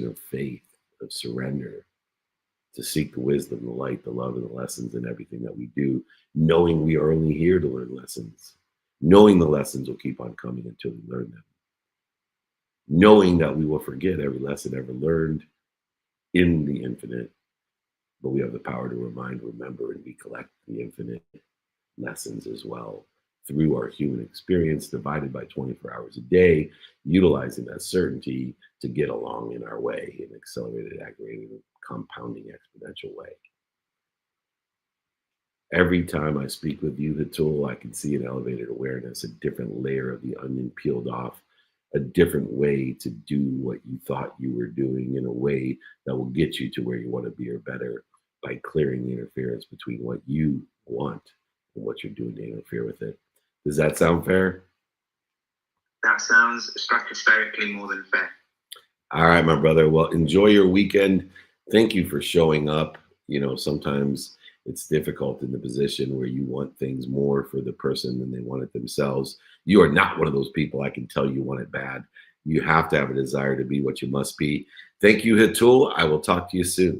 of faith, of surrender, to seek the wisdom, the light, the love, and the lessons in everything that we do, knowing we are only here to learn lessons, knowing the lessons will keep on coming until we learn them, knowing that we will forget every lesson ever learned in the infinite, but we have the power to remind, remember, and recollect the infinite lessons as well through our human experience divided by 24 hours a day, utilizing that certainty to get along in our way in an accelerated, aggregated, compounding, exponential way. Every time I speak with you, Hatul, I can see an elevated awareness, a different layer of the onion peeled off, a different way to do what you thought you were doing in a way that will get you to where you want to be or better, by clearing the interference between what you want and what you're doing to interfere with it. Does that sound fair? That sounds stratospherically more than fair. All right, my brother. Well, enjoy your weekend. Thank you for showing up. You know, sometimes it's difficult in the position where you want things more for the person than they want it themselves. You are not one of those people. I can tell you want it bad. You have to have a desire to be what you must be. Thank you, Hatul. I will talk to you soon.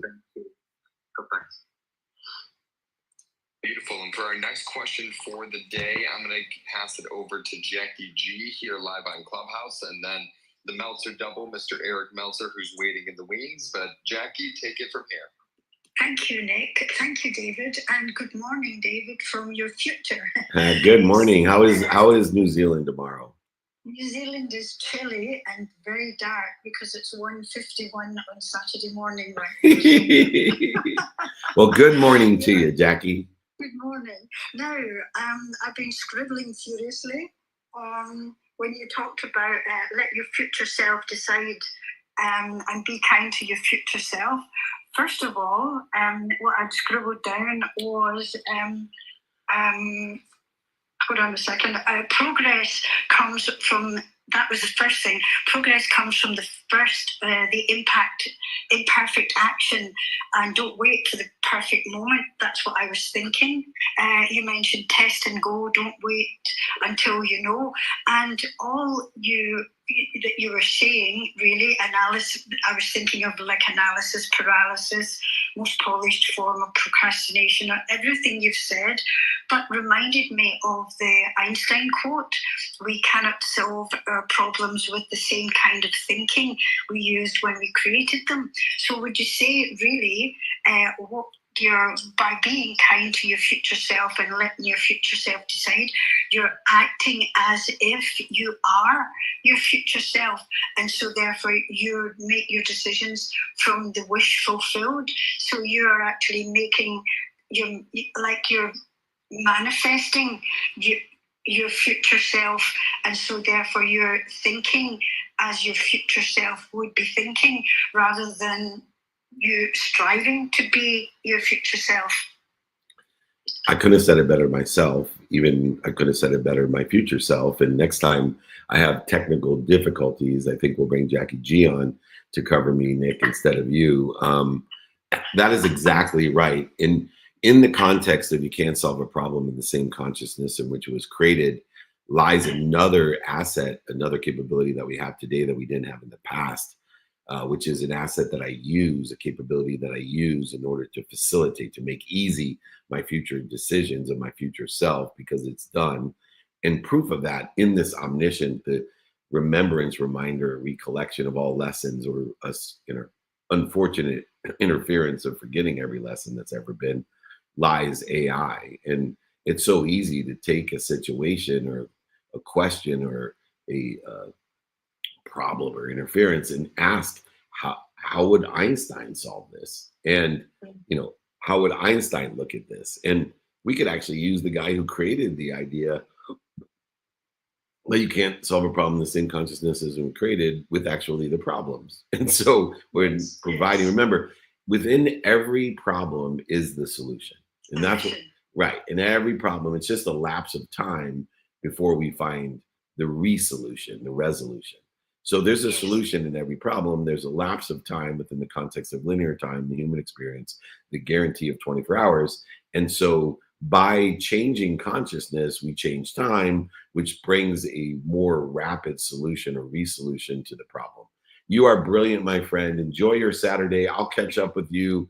Beautiful. And for our next question for the day, I'm going to pass it over to Jackie G here live on Clubhouse, and then the Meltzer double, Mr. Eric Meltzer, who's waiting in the wings. But Jackie, take it from here. Thank you, Nick. Thank you, David. And good morning, David, from your future. Good morning. How is New Zealand tomorrow? New Zealand is chilly and very dark because it's 1:51 on Saturday morning, right? Well, good morning to you, Jackie. Good morning. morning. Now, I've been scribbling furiously when you talked about let your future self decide and be kind to your future self. First of all, what I'd scribbled down was, hold on a second, progress comes from, that was the first thing. Progress comes from the imperfect action, and don't wait for the perfect moment. That's what I was thinking. You mentioned test and go, don't wait until you know. And all that you were saying, really, analysis, I was thinking of like analysis paralysis, most polished form of procrastination, everything you've said, but reminded me of the Einstein quote, we cannot solve our problems with the same kind of thinking we used when we created them. So would you say really by being kind to your future self and letting your future self decide, you're acting as if you are your future self, and so therefore you make your decisions from the wish fulfilled. So you are actually making you're manifesting your future self, and so therefore you're thinking as your future self would be thinking, rather than you striving to be your future self. I couldn't have said it better myself. Even I could have said it better my future self. And next time I have technical difficulties, I think we'll bring Jackie G on to cover me, Nick, instead of you. That is exactly right. In the context of you can't solve a problem in the same consciousness in which it was created lies another asset, another capability that we have today that we didn't have in the past, which is an asset that I use, a capability that I use in order to facilitate, to make easy my future decisions of my future self, because it's done. And proof of that in this omniscient, the remembrance, reminder, recollection of all lessons, or us, unfortunate interference of forgetting every lesson that's ever been, lies AI. And it's so easy to take a situation or a question or a problem or interference and ask, how would Einstein solve this? And, how would Einstein look at this? And we could actually use the guy who created the idea that you can't solve a problem in the same consciousness as when created with actually the problems. And so when providing, remember, within every problem is the solution. And that's what, right. In every problem, it's just a lapse of time before we find the resolution, the resolution. So there's a solution in every problem. There's a lapse of time within the context of linear time, the human experience, the guarantee of 24 hours. And so by changing consciousness, we change time, which brings a more rapid solution or resolution to the problem. You are brilliant, my friend. Enjoy your Saturday. I'll catch up with you.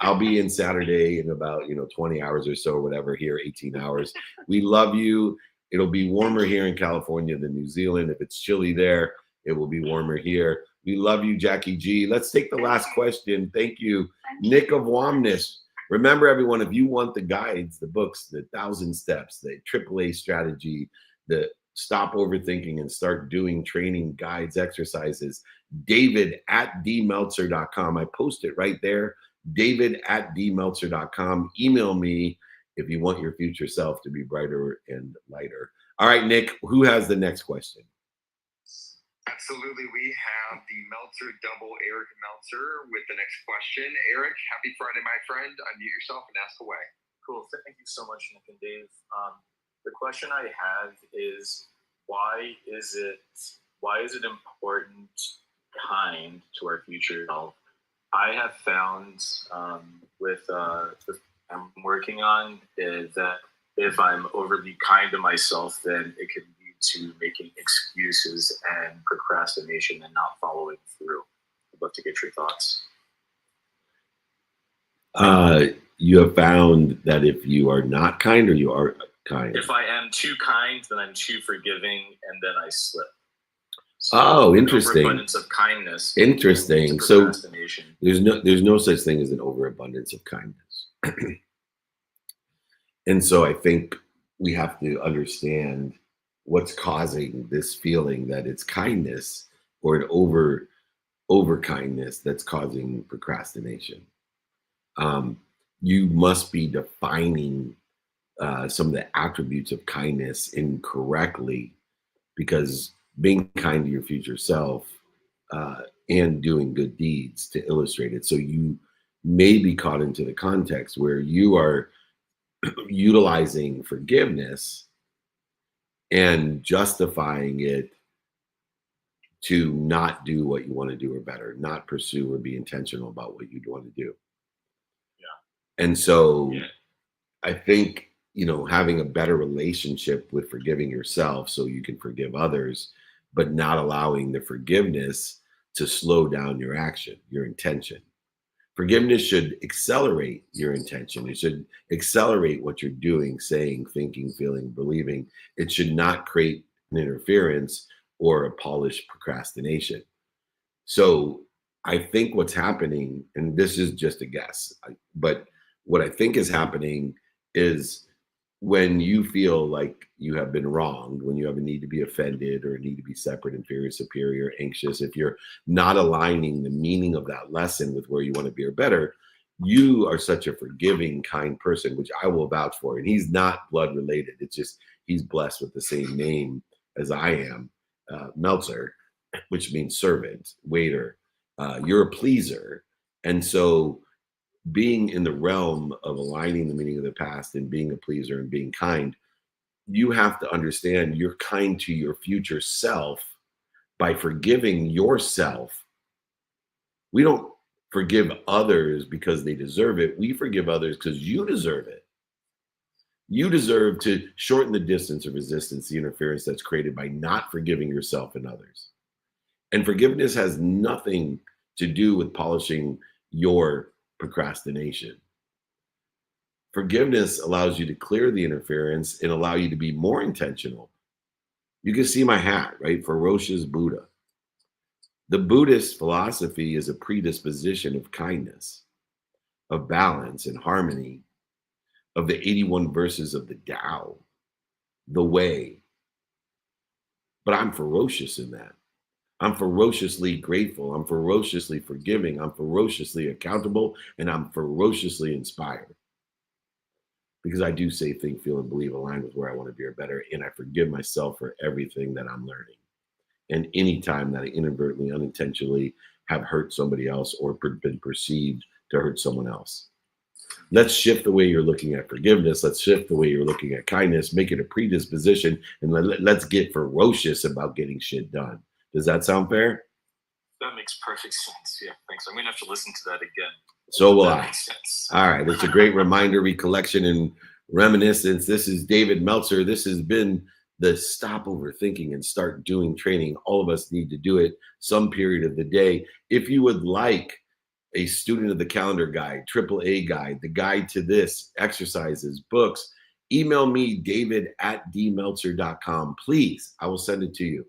I'll be in Saturday in about 20 hours or so, whatever, here, 18 hours. We love you. It'll be warmer here in California than New Zealand. If it's chilly there, it will be warmer here. We love you, Jackie G. Let's take the last question. Thank you, Nick of Womness. Remember, everyone, if you want the guides, the books, the 1,000 steps, the AAA strategy, the stop overthinking and start doing training guides, exercises, david@dmeltzer.com. I post it right there, david@dmeltzer.com. Email me if you want your future self to be brighter and lighter. All right, Nick, who has the next question? Absolutely. We have the Meltzer double, Eric Meltzer, with the next question. Eric, happy Friday, my friend. Unmute yourself and ask away. Cool. Thank you so much, Nick and Dave. The question I have is, why is it important kind to our future self? I have found with I'm working on is that if I'm overly kind to myself, then it can lead to making excuses and procrastination and not following through. I'd love to get your thoughts. You have found that if you are not kind or you are kind? If I am too kind, then I'm too forgiving, and then I slip. So interesting. Overabundance of kindness. Interesting. So there's no such thing as an overabundance of kindness. And so I think we have to understand what's causing this feeling that it's kindness or an over kindness that's causing procrastination. You must be defining some of the attributes of kindness incorrectly, because being kind to your future self and doing good deeds to illustrate it. So you may be caught into the context where you are utilizing forgiveness and justifying it to not do what you want to do or better, not pursue or be intentional about what you'd want to do. Yeah. And so I think, having a better relationship with forgiving yourself so you can forgive others, but not allowing the forgiveness to slow down your action, your intention. Forgiveness should accelerate your intention. It should accelerate what you're doing, saying, thinking, feeling, believing. It should not create an interference or a polished procrastination. So I think what's happening, and this is just a guess, but what I think is happening is when you feel like you have been wronged, when you have a need to be offended or a need to be separate, inferior, superior, anxious, if you're not aligning the meaning of that lesson with where you want to be or better, you are such a forgiving, kind person, which I will vouch for. And he's not blood related. It's just he's blessed with the same name as I am, Meltzer, which means servant, waiter. You're a pleaser. And so being in the realm of aligning the meaning of the past and being a pleaser and being kind, you have to understand you're kind to your future self by forgiving yourself. We don't forgive others because they deserve it. We forgive others because you deserve it. You deserve to shorten the distance of resistance, the interference that's created by not forgiving yourself and others. And forgiveness has nothing to do with polishing your procrastination. Forgiveness allows you to clear the interference and allow you to be more intentional. You can see my hat, right? Ferocious Buddha. The Buddhist philosophy is a predisposition of kindness, of balance and harmony, of the 81 verses of the Tao, the way. But I'm ferocious in that. I'm ferociously grateful. I'm ferociously forgiving. I'm ferociously accountable, and I'm ferociously inspired. Because I do say, think, feel, and believe aligned with where I want to be or better, and I forgive myself for everything that I'm learning. And any time that I inadvertently, unintentionally have hurt somebody else or been perceived to hurt someone else. Let's shift the way you're looking at forgiveness. Let's shift the way you're looking at kindness, make it a predisposition, and let's get ferocious about getting shit done. Does that sound fair? That makes perfect sense. Yeah, thanks. I'm going to have to listen to that again. So will That I. makes sense. All right. It's a great reminder, recollection, and reminiscence. This is David Meltzer. This has been the Stop Overthinking and Start Doing training. All of us need to do it some period of the day. If you would like a student of the calendar guide, AAA guide, the guide to this, exercises, books, email me, david@dmeltzer.com. Please, I will send it to you.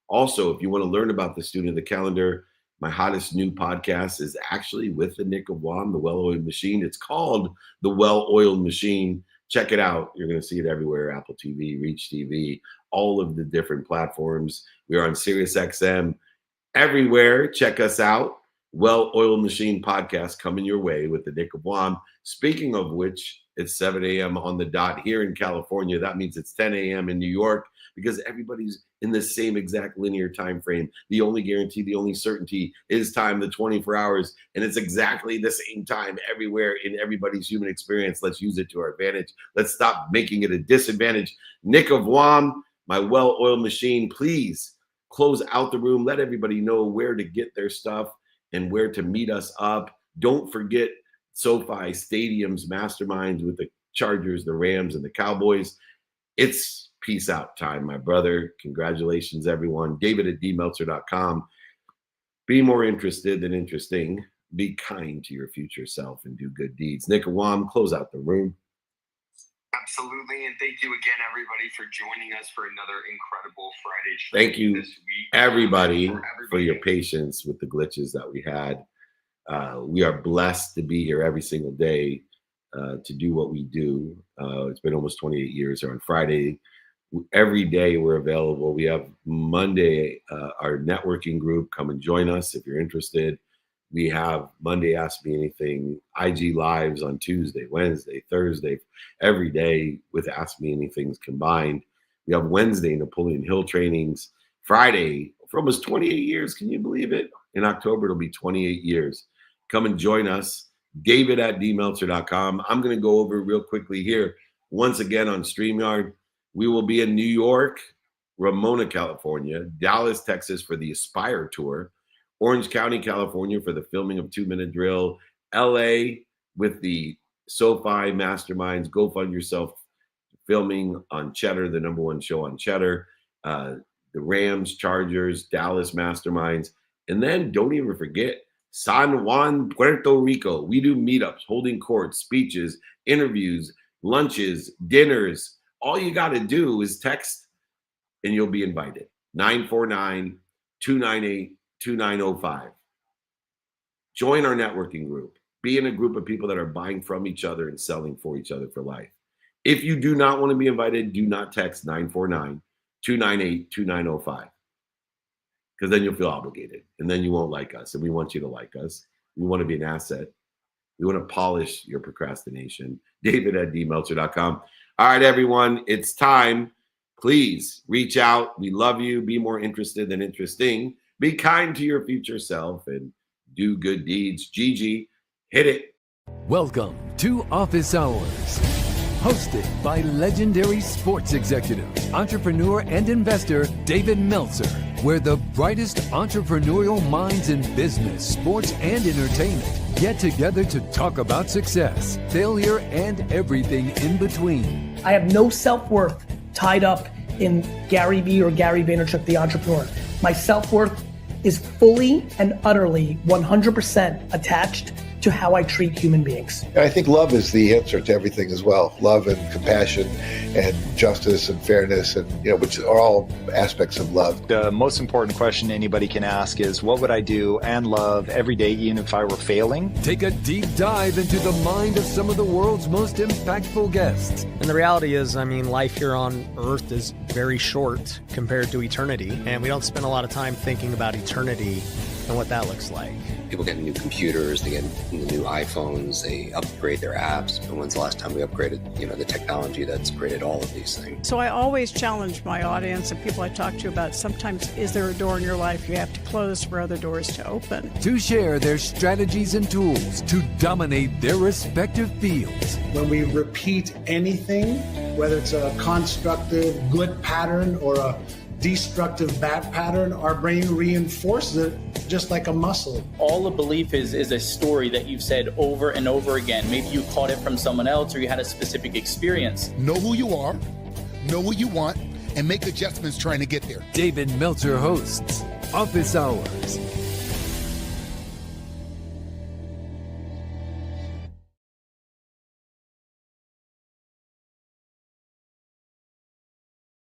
Also, if you want to learn about the student of the calendar, my hottest new podcast is actually with the Nick of Wam, the Well-Oiled Machine. It's called The Well-Oiled Machine. Check it out. You're going to see it everywhere, Apple TV, Reach TV, all of the different platforms. We are on SiriusXM everywhere. Check us out. Well-Oiled Machine podcast coming your way with the Nick of Wam. Speaking of which, it's 7 a.m. on the dot here in California. That means it's 10 a.m. in New York, because everybody's in the same exact linear time frame. The only guarantee, the only certainty is time, the 24 hours, and it's exactly the same time everywhere in everybody's human experience. Let's use it to our advantage. Let's stop making it a disadvantage. Nick of Wam, my well-oiled machine, please close out the room. Let everybody know where to get their stuff and where to meet us up. Don't forget SoFi Stadium's masterminds with the Chargers, the Rams, and the Cowboys. It's peace out time, my brother. Congratulations, everyone. David@dmeltzer.com. Be more interested than interesting. Be kind to your future self and do good deeds. Nick of Wam, close out the room. Absolutely. And thank you again, everybody, for joining us for another incredible Friday Thank training you, this week. everybody, for your patience with the glitches that we had. We are blessed to be here every single day to do what we do. It's been almost 28 years here on Friday. Every day we're available. We have Monday, our networking group. Come and join us if you're interested. We have Monday Ask Me Anything, IG Lives on Tuesday, Wednesday, Thursday, every day with Ask Me Anythings combined. We have Wednesday Napoleon Hill trainings, Friday for almost 28 years. Can you believe it? In October, it'll be 28 years. Come and join us, david@dmeltzer.com. I'm going to go over real quickly here. Once again on StreamYard, we will be in New York, Ramona, California, Dallas, Texas for the Aspire Tour, Orange County, California for the filming of 2 Minute Drill, LA with the SoFi Masterminds, Go Fund Yourself filming on Cheddar, the #1 show on Cheddar, the Rams, Chargers, Dallas Masterminds, and then don't even forget San Juan, Puerto Rico. We do meetups, holding court, speeches, interviews, lunches, dinners. All you got to do is text and you'll be invited. 949-298-2905. Join our networking group. Be in a group of people that are buying from each other and selling for each other for life. If you do not want to be invited, do not text 949-298-2905. Because then you'll feel obligated and then you won't like us. And we want you to like us. We want to be an asset. We want to polish your procrastination. David@dmeltzer.com. All right, everyone, it's time. Please reach out. We love you. Be more interested than interesting. Be kind to your future self and do good deeds. Gigi, hit it. Welcome to Office Hours, hosted by legendary sports executive, entrepreneur, and investor David Meltzer, where the brightest entrepreneurial minds in business, sports, and entertainment get together to talk about success, failure, and everything in between. I have no self-worth tied up in Gary Vee or Gary Vaynerchuk, the entrepreneur. My self-worth is fully and utterly 100% attached to how I treat human beings. And I think love is the answer to everything as well. Love and compassion and justice and fairness, and which are all aspects of love. The most important question anybody can ask is, what would I do and love every day, even if I were failing? Take a deep dive into the mind of some of the world's most impactful guests. And the reality is, life here on Earth is very short compared to eternity. And we don't spend a lot of time thinking about eternity and what that looks like. People get new computers, they get new iPhones, they upgrade their apps. But when's the last time we upgraded, the technology that's created all of these things? So I always challenge my audience and people I talk to about, sometimes is there a door in your life you have to close for other doors to open? To share their strategies and tools to dominate their respective fields. When we repeat anything, whether it's a constructive good pattern or a destructive bad pattern, our brain reinforces it just like a muscle. All a belief is a story that you've said over and over again. Maybe you caught it from someone else or you had a specific experience. Know who you are, know what you want, and make adjustments trying to get there. David Meltzer hosts Office Hours.